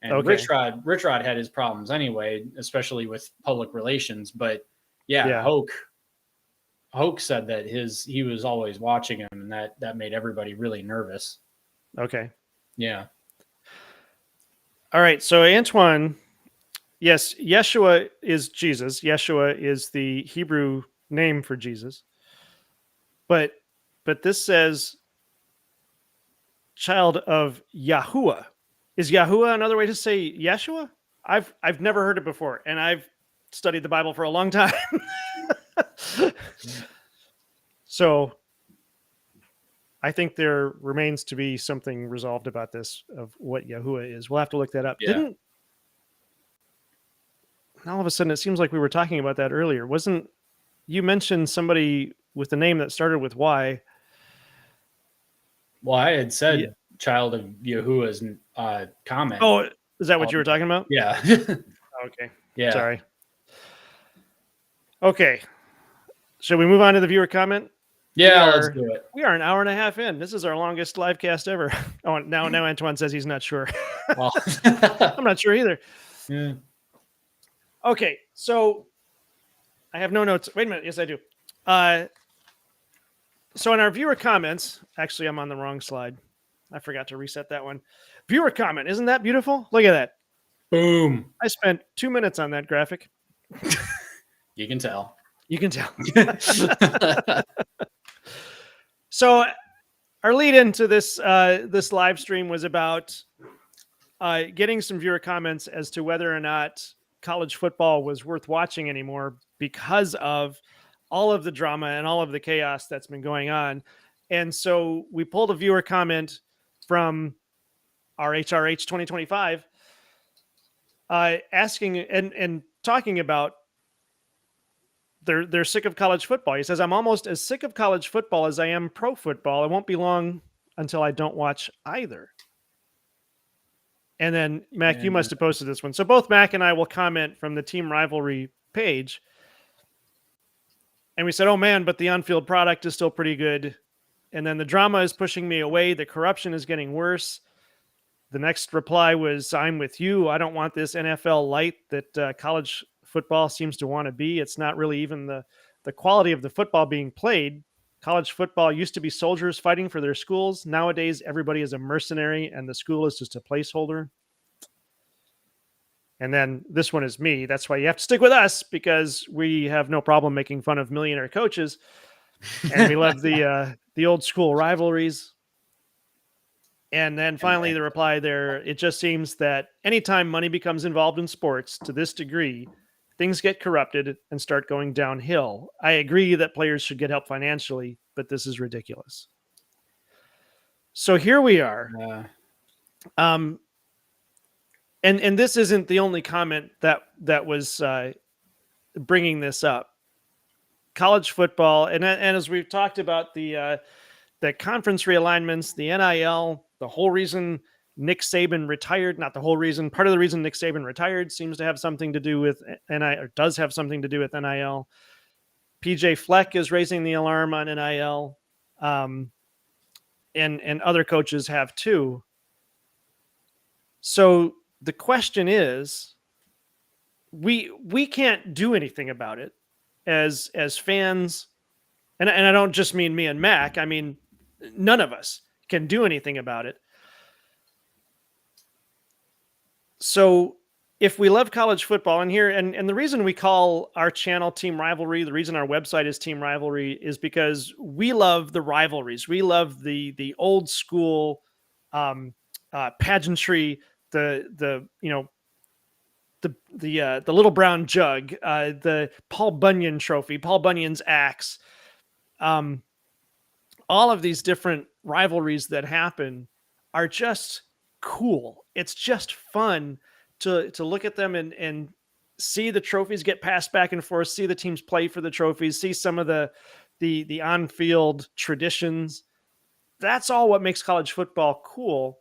And okay. Rich Rod had his problems anyway, especially with public relations. But yeah. Hoke said that he was always watching him, and that made everybody really nervous. Okay. Yeah. All right. So Antoine, yes, Yeshua is Jesus. Yeshua is the Hebrew name for Jesus. But this says child of Yahuwah. Is Yahuwah another way to say Yeshua? I've never heard it before, and I've studied the Bible for a long time. So I think there remains to be something resolved about this, of what Yahuwah is. We'll have to look that up. Yeah. All of a sudden, it seems like we were talking about that earlier. You mentioned somebody with a name that started with Y? Well, I had said child of Yahuwah's comment. Oh, is that what you were talking about? Yeah. Okay. Yeah. Sorry. Okay. Shall we move on to the viewer comment? Yeah, let's do it. We are an hour and a half in. This is our longest live cast ever. Oh, now Antoine says he's not sure. Well, I'm not sure either. Yeah. Okay, so I have no notes. Wait a minute. Yes, I do. So in our viewer comments, actually, I'm on the wrong slide. I forgot to reset that one. Viewer comment. Isn't that beautiful? Look at that. Boom. I spent 2 minutes on that graphic. You can tell. You can tell. So our lead into this this live stream was about getting some viewer comments as to whether or not college football was worth watching anymore because of all of the drama and all of the chaos that's been going on. And so we pulled a viewer comment from our HRH 2025 asking and talking about they're sick of college football. He says, I'm almost as sick of college football as I am pro football. It won't be long until I don't watch either. And then, Mac, you must have posted this one. So both Mac and I will comment from the team rivalry page. And we said, oh, man, but the on-field product is still pretty good. And then the drama is pushing me away. The corruption is getting worse. The next reply was, I'm with you. I don't want this NFL light that college football seems to want to be. It's not really even the quality of the football being played. College football used to be soldiers fighting for their schools. Nowadays, everybody is a mercenary, and the school is just a placeholder. And then this one is me. That's why you have to stick with us, because we have no problem making fun of millionaire coaches, and we love the old school rivalries. And then finally, the reply there, it just seems that anytime money becomes involved in sports to this degree, things get corrupted and start going downhill. I agree that players should get help financially, but this is ridiculous. So here we are. And this isn't the only comment that was bringing this up. College football, and as we've talked about the conference realignments, the NIL, the whole reason Nick Saban retired, not the whole reason, part of the reason Nick Saban retired seems to have something to do with NIL, or does have something to do with NIL. PJ Fleck is raising the alarm on NIL, and other coaches have too. So the question is, we can't do anything about it as fans, and I don't just mean me and Mac. I mean, none of us can do anything about it. So if we love college football, and here, and the reason we call our channel Team Rivalry, the reason our website is Team Rivalry, is because we love the rivalries. We love the old school pageantry, the little brown jug, the Paul Bunyan trophy, Paul Bunyan's axe, all of these different rivalries that happen are just cool. It's just fun to look at them and see the trophies get passed back and forth, see the teams play for the trophies, see some of the on-field traditions. That's all what makes college football cool.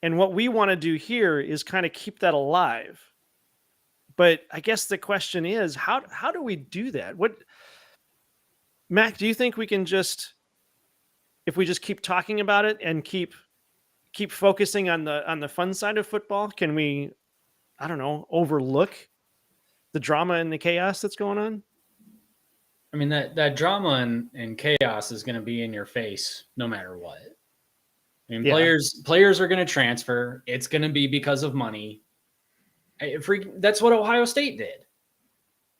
And what we want to do here is kind of keep that alive. But I guess the question is, how do we do that? Mac, do you think we can if we just keep talking about it and keep focusing on the fun side of football, can we, I don't know, overlook the drama and the chaos that's going on? I mean, that drama and chaos is going to be in your face no matter what. I mean, players are going to transfer. It's going to be because of money. That's what Ohio State did.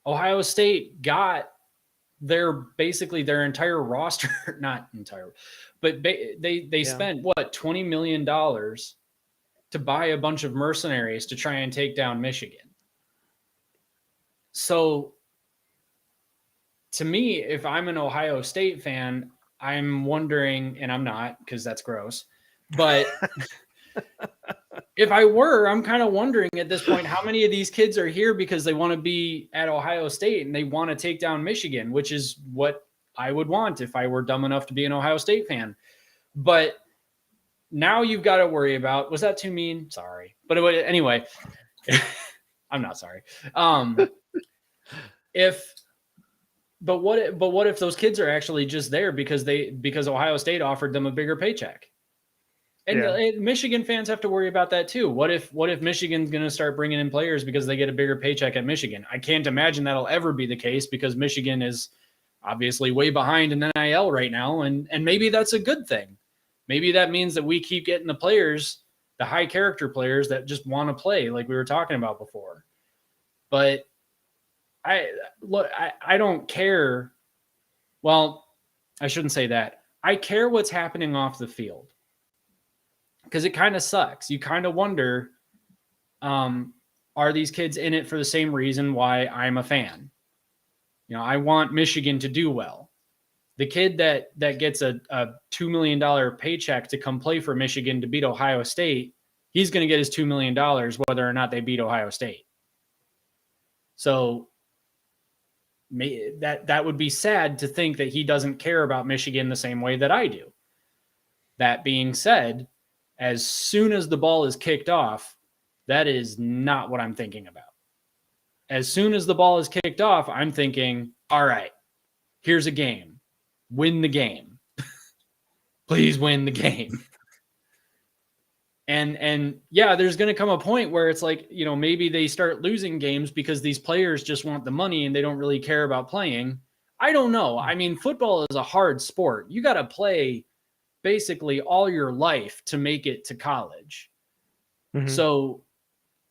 Ohio State got basically their entire roster, not entire, but they spent what, $20 million to buy a bunch of mercenaries to try and take down Michigan. So to me, if I'm an Ohio State fan, I'm wondering, and I'm not, because that's gross, but if I were, I'm kind of wondering at this point, how many of these kids are here because they want to be at Ohio State and they want to take down Michigan, which is what I would want if I were dumb enough to be an Ohio State fan. But now you've got to worry about, was that too mean? Sorry. But anyway, I'm not sorry. But what if those kids are actually just there because Ohio State offered them a bigger paycheck? And Michigan fans have to worry about that too. What if Michigan's going to start bringing in players because they get a bigger paycheck at Michigan? I can't imagine that'll ever be the case because Michigan is obviously way behind in NIL right now. And maybe that's a good thing. Maybe that means that we keep getting the players, the high character players that just want to play like we were talking about before. But I don't care. Well, I shouldn't say that. I care what's happening off the field because it kind of sucks. You kind of wonder, are these kids in it for the same reason why I'm a fan? I want Michigan to do well. The kid that gets a $2 million paycheck to come play for Michigan to beat Ohio State, he's going to get his $2 million whether or not they beat Ohio State. So that would be sad to think that he doesn't care about Michigan the same way that I do. That being said, as soon as the ball is kicked off, that is not what I'm thinking about. As soon as the ball is kicked off, I'm thinking, all right, here's a game. Win the game. Please win the game. And yeah, there's going to come a point where it's like, maybe they start losing games because these players just want the money and they don't really care about playing. I don't know. I mean, football is a hard sport. You got to play basically all your life to make it to college. Mm-hmm. So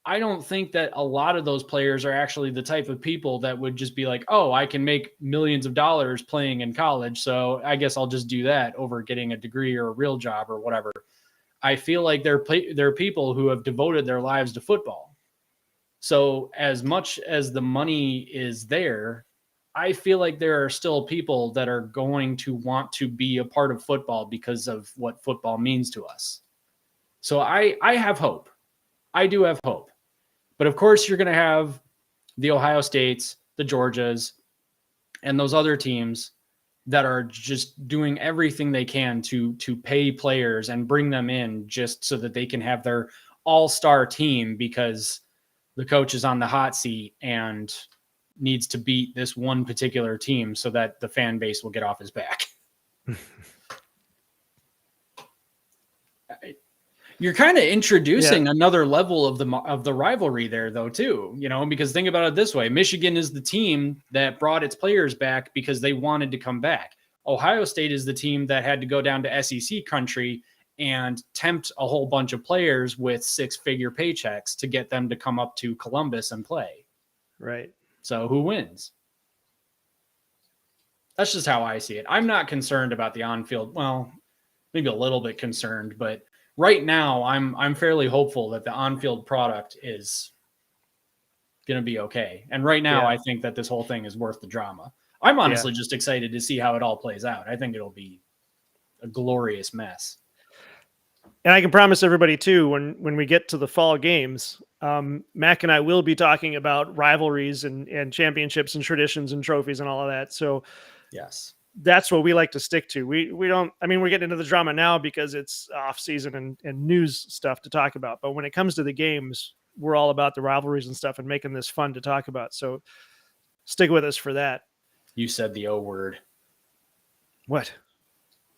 I don't think that a lot of those players are actually the type of people that would just be like, oh, I can make millions of dollars playing in college, so I guess I'll just do that over getting a degree or a real job or whatever. I feel like they're people who have devoted their lives to football. So as much as the money is there, I feel like there are still people that are going to want to be a part of football because of what football means to us. So I have hope. I do have hope. But of course, you're going to have the Ohio States, the Georgias, and those other teams that are just doing everything they can to pay players and bring them in just so that they can have their all-star team because the coach is on the hot seat and needs to beat this one particular team so that the fan base will get off his back. You're kind of introducing another level of the rivalry there, though, too, because think about it this way. Michigan is the team that brought its players back because they wanted to come back. Ohio State is the team that had to go down to SEC country and tempt a whole bunch of players with six-figure paychecks to get them to come up to Columbus and play. Right. So who wins? That's just how I see it. I'm not concerned about the on-field. Well, maybe a little bit concerned, but right now, I'm fairly hopeful that the on-field product is going to be okay. And right now, I think that this whole thing is worth the drama. I'm honestly just excited to see how it all plays out. I think it'll be a glorious mess. And I can promise everybody, too, when we get to the fall games, Mac and I will be talking about rivalries and championships and traditions and trophies and all of that. So, yes. That's what we like to stick to. We don't, we're getting into the drama now because it's off season and news stuff to talk about. But when it comes to the games, we're all about the rivalries and stuff and making this fun to talk about. So stick with us for that. You said the O word. What?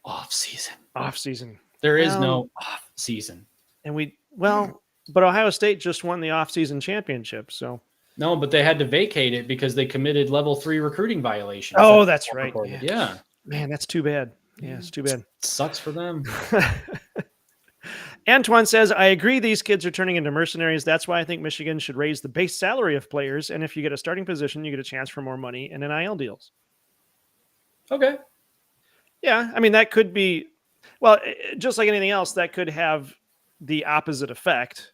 Off season. Off season. There is no off season. And but Ohio State just won the off season championship. So. No, but they had to vacate it because they committed level 3 recruiting violations. Oh, that's right. Yeah. Man, that's too bad. Yeah, it's too bad. It sucks for them. Antoine says, I agree these kids are turning into mercenaries. That's why I think Michigan should raise the base salary of players. And if you get a starting position, you get a chance for more money and NIL deals. Okay. Yeah, that could be, well, just like anything else, that could have the opposite effect.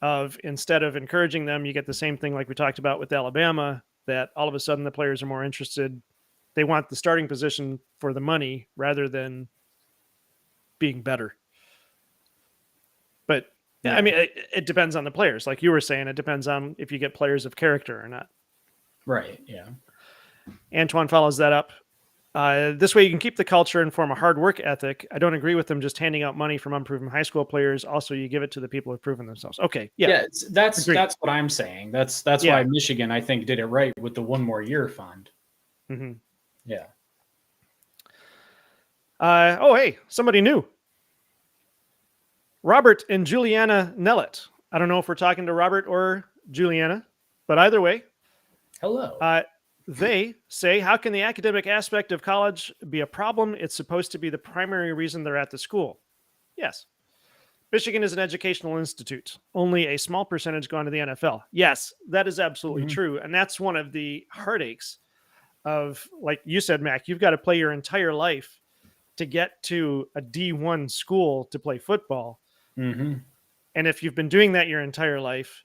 Of instead of encouraging them, you get the same thing like we talked about with Alabama, that all of a sudden the players are more interested. They want the starting position for the money rather than being better. But it depends on the players. Like you were saying, it depends on if you get players of character or not. Right. Yeah. Antoine follows that up. This way you can keep the culture and form a hard work ethic. I don't agree with them just handing out money from unproven high school players. Also, you give it to the people who've proven themselves. Okay. Yeah. That's what I'm saying. That's why Michigan, I think, did it right with the 1 more year fund. Mm-hmm. Yeah. Hey, somebody new. Robert and Juliana Nellet. I don't know if we're talking to Robert or Juliana, but either way. Hello. They say, how can the academic aspect of college be a problem? It's supposed to be the primary reason they're at the school. Yes. Michigan is an educational institute. Only a small percentage go into the NFL. Yes, that is absolutely true. And that's one of the heartaches of, like you said, Mac, you've got to play your entire life to get to a D1 school to play football. Mm-hmm. And if you've been doing that your entire life,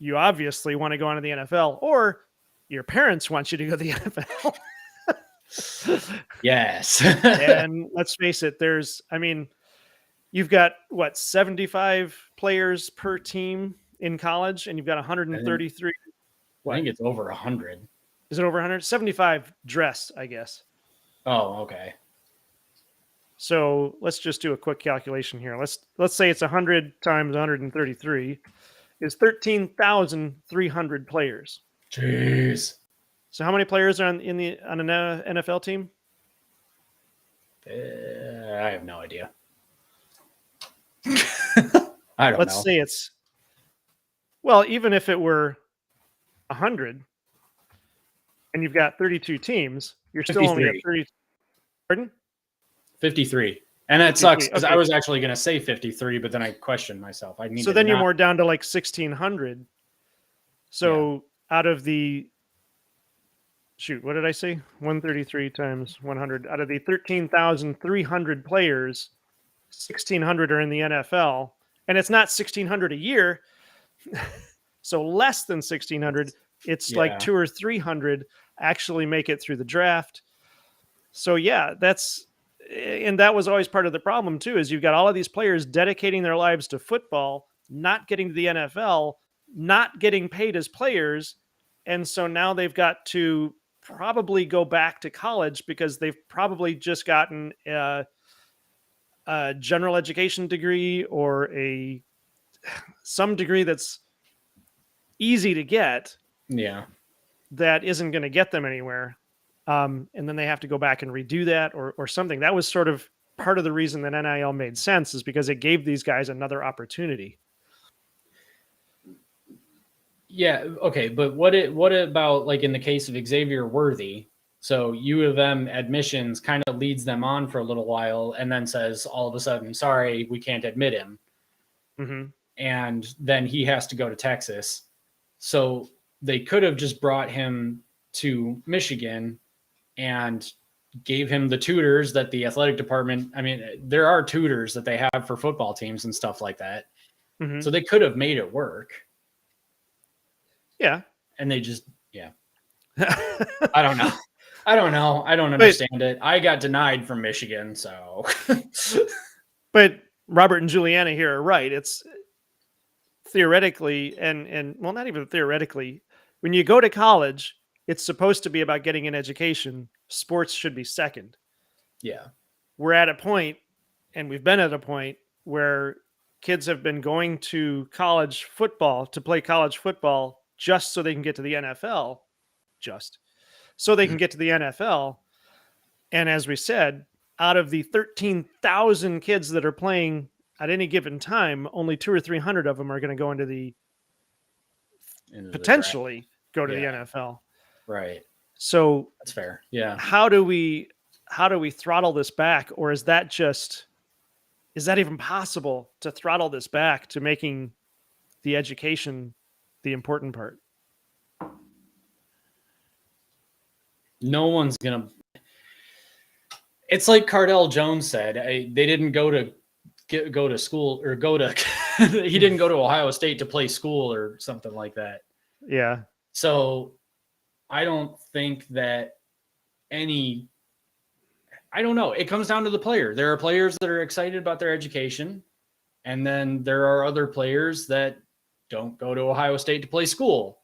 you obviously want to go into the NFL, or your parents want you to go to the NFL. Yes. And let's face it, you've got 75 players per team in college, and you've got 133. I think it's over 100. Is it over 100? 75 dress, I guess. Oh, okay. So let's just do a quick calculation here. Let's say it's 100 times 133 is 13,300 players. Jeez. So how many players are on an NFL team? I have no idea. I don't know. Let's say it's, well, even if it were 100 and you've got 32 teams, you're still 53. only at 30. Pardon? 53. And that sucks because okay. I was actually going to say 53, but then I questioned myself. So then you're more down to like 1,600. So out of the, what did I say? 133 times 100. Out of the 13,300 players, 1,600 are in the NFL. And it's not 1,600 a year. So less than 1,600. It's like 200 or 300 actually make it through the draft. So yeah, that was always part of the problem too, is you've got all of these players dedicating their lives to football, not getting to the NFL, not getting paid as players. And so now they've got to probably go back to college because they've probably just gotten a general education degree or some degree that's easy to get. Yeah. That isn't going to get them anywhere. And then they have to go back and redo that or something. That was sort of part of the reason that NIL made sense, is because it gave these guys another opportunity. Yeah. Okay. But what about like in the case of Xavier Worthy? So U of M admissions kind of leads them on for a little while and then says all of a sudden, sorry, we can't admit him. Mm-hmm. And then he has to go to Texas. So they could have just brought him to Michigan and gave him the tutors that the athletic department, there are tutors that they have for football teams and stuff like that. Mm-hmm. So they could have made it work. Yeah. And they just, I don't know. I don't understand it. I got denied from Michigan, so. But Robert and Juliana here are right. It's theoretically, and well, not even theoretically, when you go to college, it's supposed to be about getting an education. Sports should be second. Yeah. We're at a point, and we've been at a point where kids have been going to college football to play college football just so they can get to the NFL, And as we said, out of the 13,000 kids that are playing at any given time, only 200 or 300 of them are going to go into the potentially go to the NFL. Right. So that's fair. Yeah. How do we throttle this back? Or is that even possible to throttle this back to making the education the important part? No one's going to. It's like Cardell Jones said, they didn't go to school or he didn't go to Ohio State to play school or something like that. Yeah. So I don't think that I don't know. It comes down to the player. There are players that are excited about their education. And then there are other players that don't go to Ohio State to play school.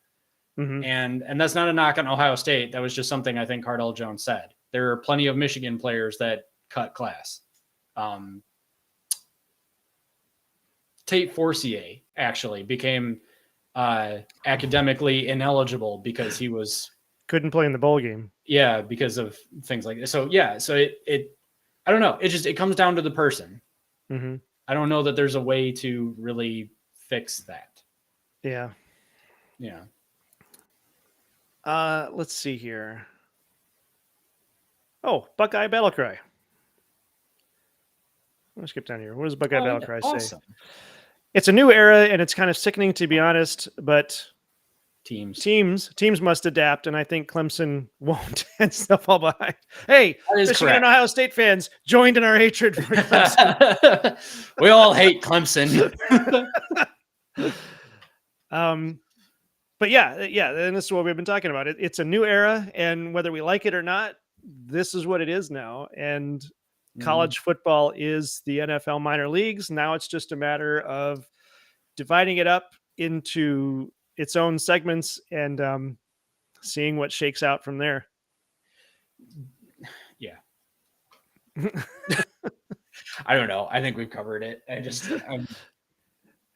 Mm-hmm. And that's not a knock on Ohio State. That was just something I think Cardell Jones said. There are plenty of Michigan players that cut class. Tate Forcier actually became academically ineligible because he couldn't play in the bowl game. Yeah, because of things like this. So yeah, so it I don't know. It comes down to the person. Mm-hmm. I don't know that there's a way to really fix that. Yeah. Yeah. Let's see here. Oh, Buckeye Battle Cry. Let's skip down here. What does Buckeye Battle Cry say? Awesome. It's a new era, and it's kind of sickening, to be honest, but teams must adapt, and I think Clemson won't, and still fall behind. Hey, Michigan and Ohio State fans joined in our hatred for Clemson. We all hate Clemson. But yeah, and this is what we've been talking about. It's a new era, and whether we like it or not, this is what it is now. And college football is the NFL minor leagues. Now it's just a matter of dividing it up into its own segments and seeing what shakes out from there. Yeah. I don't know. I think we've covered it.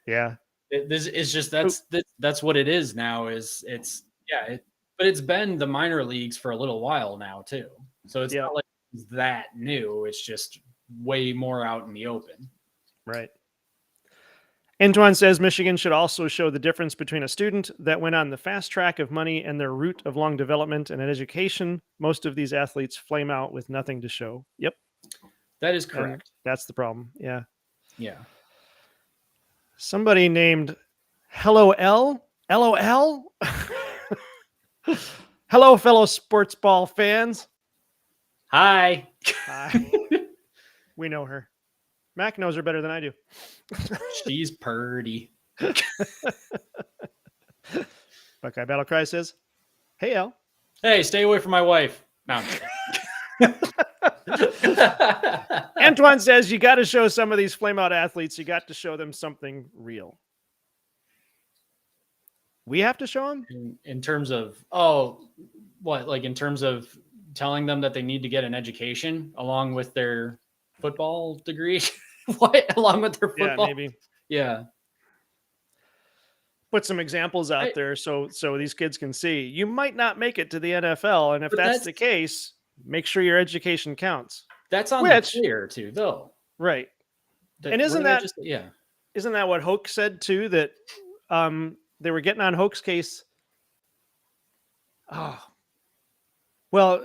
Yeah. This is just that's what it is now. But it's been the minor leagues for a little while now too. So it's not like it's that new. It's just way more out in the open. Right. Antoine says Michigan should also show the difference between a student that went on the fast track of money and their route of long development and an education. Most of these athletes flame out with nothing to show. Yep. That is correct. And that's the problem. Yeah. Yeah. Somebody named Hello L. LOL. Hello, fellow sports ball fans. Hi. Hi. We know her. Mac knows her better than I do. She's purty. Buckeye Battle Cry says, hey, Al. Hey, stay away from my wife. No. Antoine says you got to show some of these flame out athletes. You got to show them something real. We have to show them in terms of in terms of telling them that they need to get an education along with their football degree. What? Along with their football? Yeah, maybe. Yeah. Put some examples out there so these kids can see. You might not make it to the NFL, and if that's the case, make sure your education counts. That's on the player too, though. Right. And isn't that what Hoke said too? That they were getting on Hoke's case. Oh, well,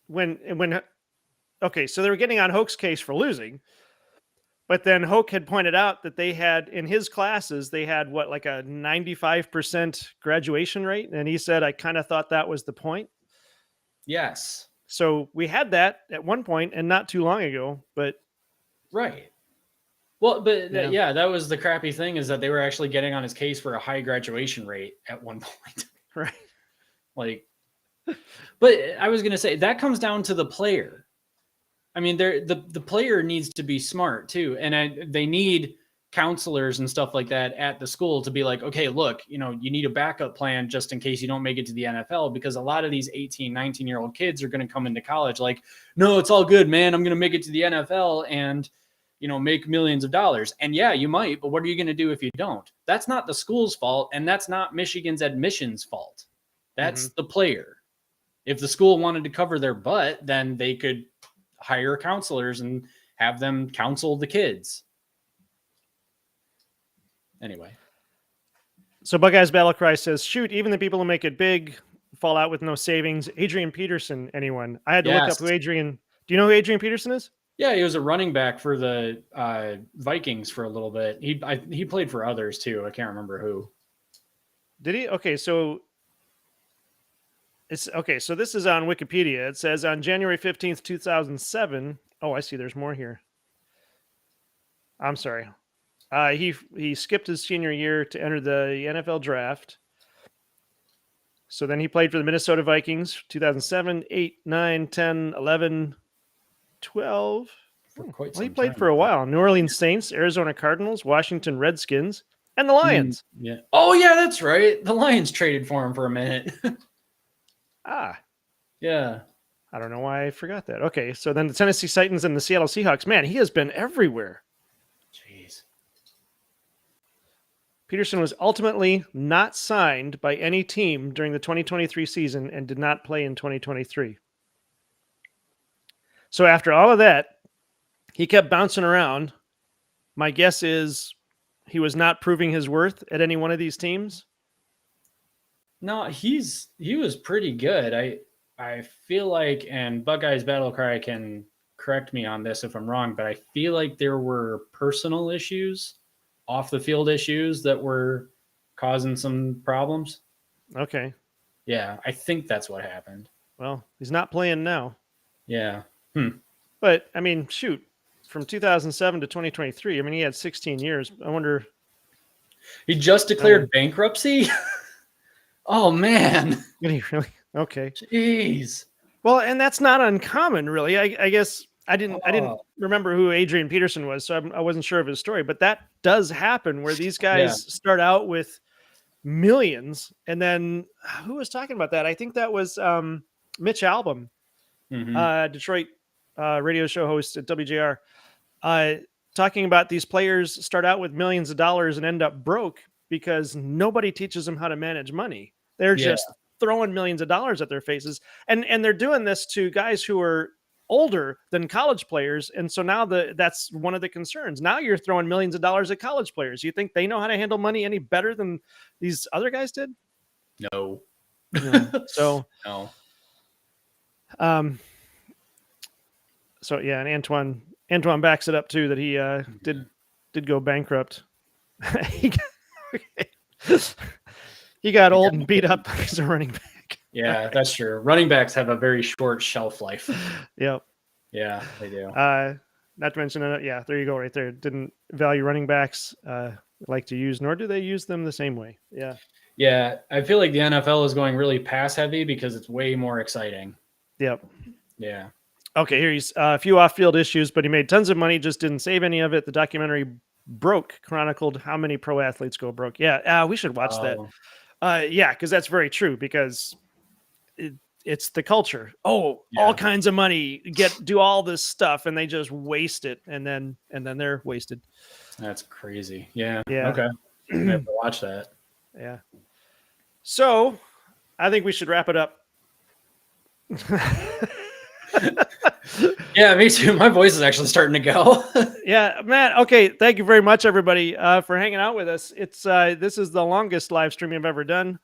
so they were getting on Hoke's case for losing, but then Hoke had pointed out that they had in his classes they had like a 95% graduation rate, and he said I kind of thought that was the point. Yes. So we had that at one point and not too long ago, but right. Well, but that was the crappy thing is that they were actually getting on his case for a high graduation rate at one point. Right. But I was going to say that comes down to the player. I mean, the player needs to be smart too. And they need counselors and stuff like that at the school to be like, okay, look, you need a backup plan just in case you don't make it to the NFL, because a lot of these 18, 19-year-old kids are going to come into college like, no, it's all good, man. I'm going to make it to the NFL and, make millions of dollars. And yeah, you might, but what are you going to do if you don't? That's not the school's fault. And that's not Michigan's admissions fault. That's the player. If the school wanted to cover their butt, then they could hire counselors and have them counsel the kids. Anyway. So Buckeyes Battle Cry says, shoot, even the people who make it big fall out with no savings. Adrian Peterson, anyone? I had to look up who Adrian. Do you know who Adrian Peterson is? Yeah, he was a running back for the Vikings for a little bit. He played for others too. I can't remember who. Did he? Okay, so this is on Wikipedia. It says on January 15th, 2007. Oh, I see. There's more here. I'm sorry. He skipped his senior year to enter the NFL draft. So then he played for the Minnesota Vikings 2007, 8, 9, 10, 11, 12. He played for a while. New Orleans Saints, Arizona Cardinals, Washington Redskins, and the Lions. Yeah. Oh, yeah, that's right. The Lions traded for him for a minute. Yeah. I don't know why I forgot that. Okay, so then the Tennessee Titans and the Seattle Seahawks. Man, he has been everywhere. Jeez. Peterson was ultimately not signed by any team during the 2023 season and did not play in 2023. So after all of that, he kept bouncing around. My guess is he was not proving his worth at any one of these teams. No, he was pretty good. I feel like, and Buckeyes Battle Cry can correct me on this if I'm wrong, but I feel like there were personal issues, off the field issues that were causing some problems. Okay. Yeah, I think that's what happened. Well, he's not playing now. Yeah. But I mean, shoot, from 2007 to 2023, I mean, he had 16 years. I wonder. He just declared bankruptcy? Oh, man. Did he really? Okay. Jeez. Well, and that's not uncommon, really. I guess I didn't remember who Adrian Peterson was, so I wasn't sure of his story. But that does happen where these guys start out with millions, and then who was talking about that? I think that was Mitch Albom, Detroit radio show host at WJR, talking about these players start out with millions of dollars and end up broke because nobody teaches them how to manage money. They're just throwing millions of dollars at their faces. And they're doing this to guys who are older than college players. And so now that's one of the concerns. Now you're throwing millions of dollars at college players. You think they know how to handle money any better than these other guys did? No. So, no. So yeah, and Antoine backs it up too that he did go bankrupt. He got old and beat up as a running back. Yeah, that's true. Running backs have a very short shelf life. Yep. Yeah, they do. Not to mention, there you go, right there. Didn't value running backs like to use, nor do they use them the same way. Yeah. Yeah, I feel like the NFL is going really pass heavy because it's way more exciting. Yep. Yeah. Okay, here he's a few off-field issues, but he made tons of money, just didn't save any of it. The documentary Broke chronicled how many pro athletes go broke. Yeah, we should watch that. Yeah, because that's very true, because it's the culture. All kinds of money, do all this stuff, and they just waste it, and then they're wasted. That's crazy. Yeah. Yeah. Okay. I have to watch that. Yeah. So I think we should wrap it up. Yeah, me too. My voice is actually starting to go. Yeah, Matt. Okay, thank you very much, everybody, for hanging out with us. It's this is the longest live stream I've ever done,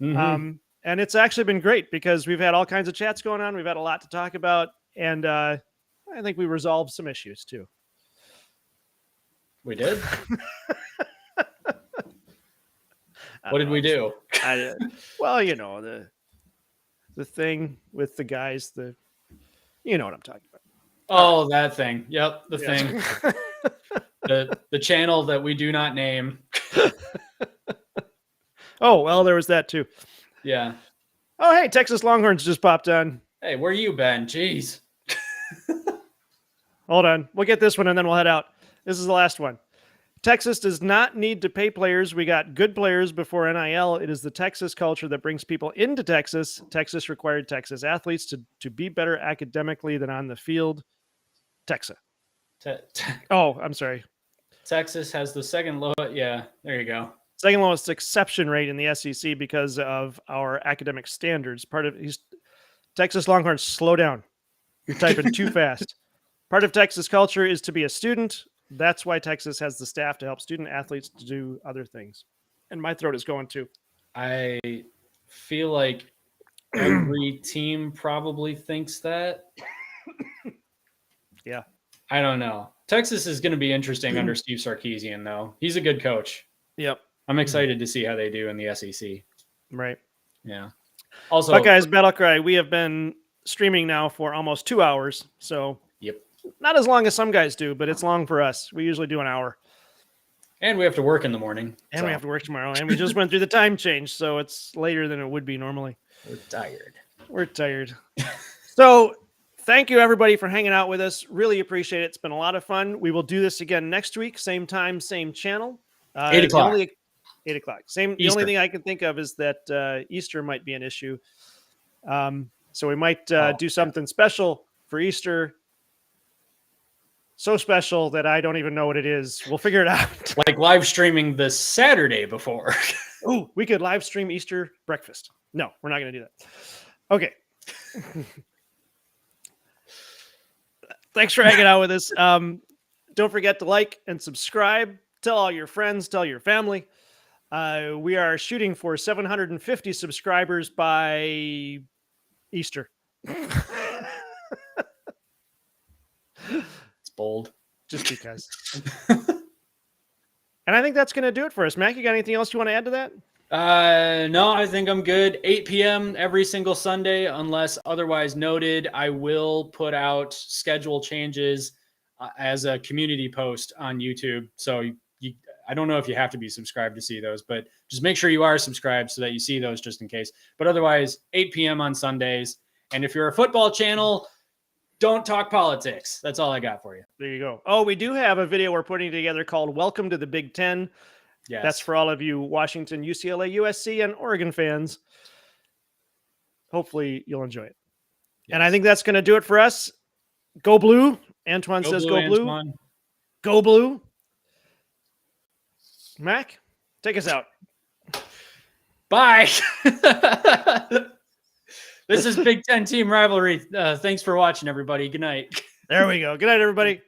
and it's actually been great because we've had all kinds of chats going on. We've had a lot to talk about, and I think we resolved some issues too. We did. What did we do? Well, you know, the thing with the guys, you know what I'm talking about. Oh, that thing. Yep, the thing. the channel that we do not name. Oh, well, there was that too. Yeah. Oh, hey, Texas Longhorns just popped on. Hey, where you been? Jeez. Hold on. We'll get this one and then we'll head out. This is the last one. Texas does not need to pay players. We got good players before NIL. It is the Texas culture that brings people into Texas. Texas required Texas athletes to be better academically than on the field. Texas. Oh, I'm sorry. Texas has the second low. Yeah, there you go. Second lowest exception rate in the SEC because of our academic standards. Texas Longhorns, slow down. You're typing too fast. Part of Texas culture is to be a student. That's why Texas has the staff to help student athletes to do other things. And my throat is going too. I feel like every team probably thinks that. Yeah. I don't know. Texas is going to be interesting under Steve Sarkisian, though. He's a good coach. Yep. I'm excited to see how they do in the SEC. Right. Yeah. Also, Buckeyes Battle Cry, we have been streaming now for almost 2 hours. So yep. Not as long as some guys do, but it's long for us. We usually do an hour. And we have to work in the morning. And we have to work tomorrow. And we just went through the time change, so it's later than it would be normally. We're tired. So thank you, everybody, for hanging out with us. Really appreciate it. It's been a lot of fun. We will do this again next week. Same time, same channel. 8 o'clock. 8 o'clock. The only thing I can think of is that Easter might be an issue. So we might do something special for Easter. So special that I don't even know what it is. We'll figure it out. Like live streaming the Saturday before. Oh, we could live stream Easter breakfast. No, we're not going to do that. Okay. Thanks for hanging out with us. Don't forget to like and subscribe. Tell all your friends. Tell your family. We are shooting for 750 subscribers by Easter. bold. just because. And I think that's going to do it for us. Mac, you got anything else you want to add to that? No, I think I'm good. 8 p.m. every single Sunday, unless otherwise noted. I will put out schedule changes as a community post on YouTube. So I don't know if you have to be subscribed to see those, but just make sure you are subscribed so that you see those just in case. But otherwise, 8 p.m. on Sundays. And if you're a football channel, don't talk politics. That's all I got for you. There you go. Oh, we do have a video we're putting together called Welcome to the Big Ten. Yes. That's for all of you Washington, UCLA, USC, and Oregon fans. Hopefully you'll enjoy it. Yes. And I think that's going to do it for us. Go Blue. Antoine says go Blue. Antoine. Go Blue. Mac, take us out. Bye. This is Big Ten Team Rivalry. Thanks for watching, everybody. Good night. There we go. Good night, everybody.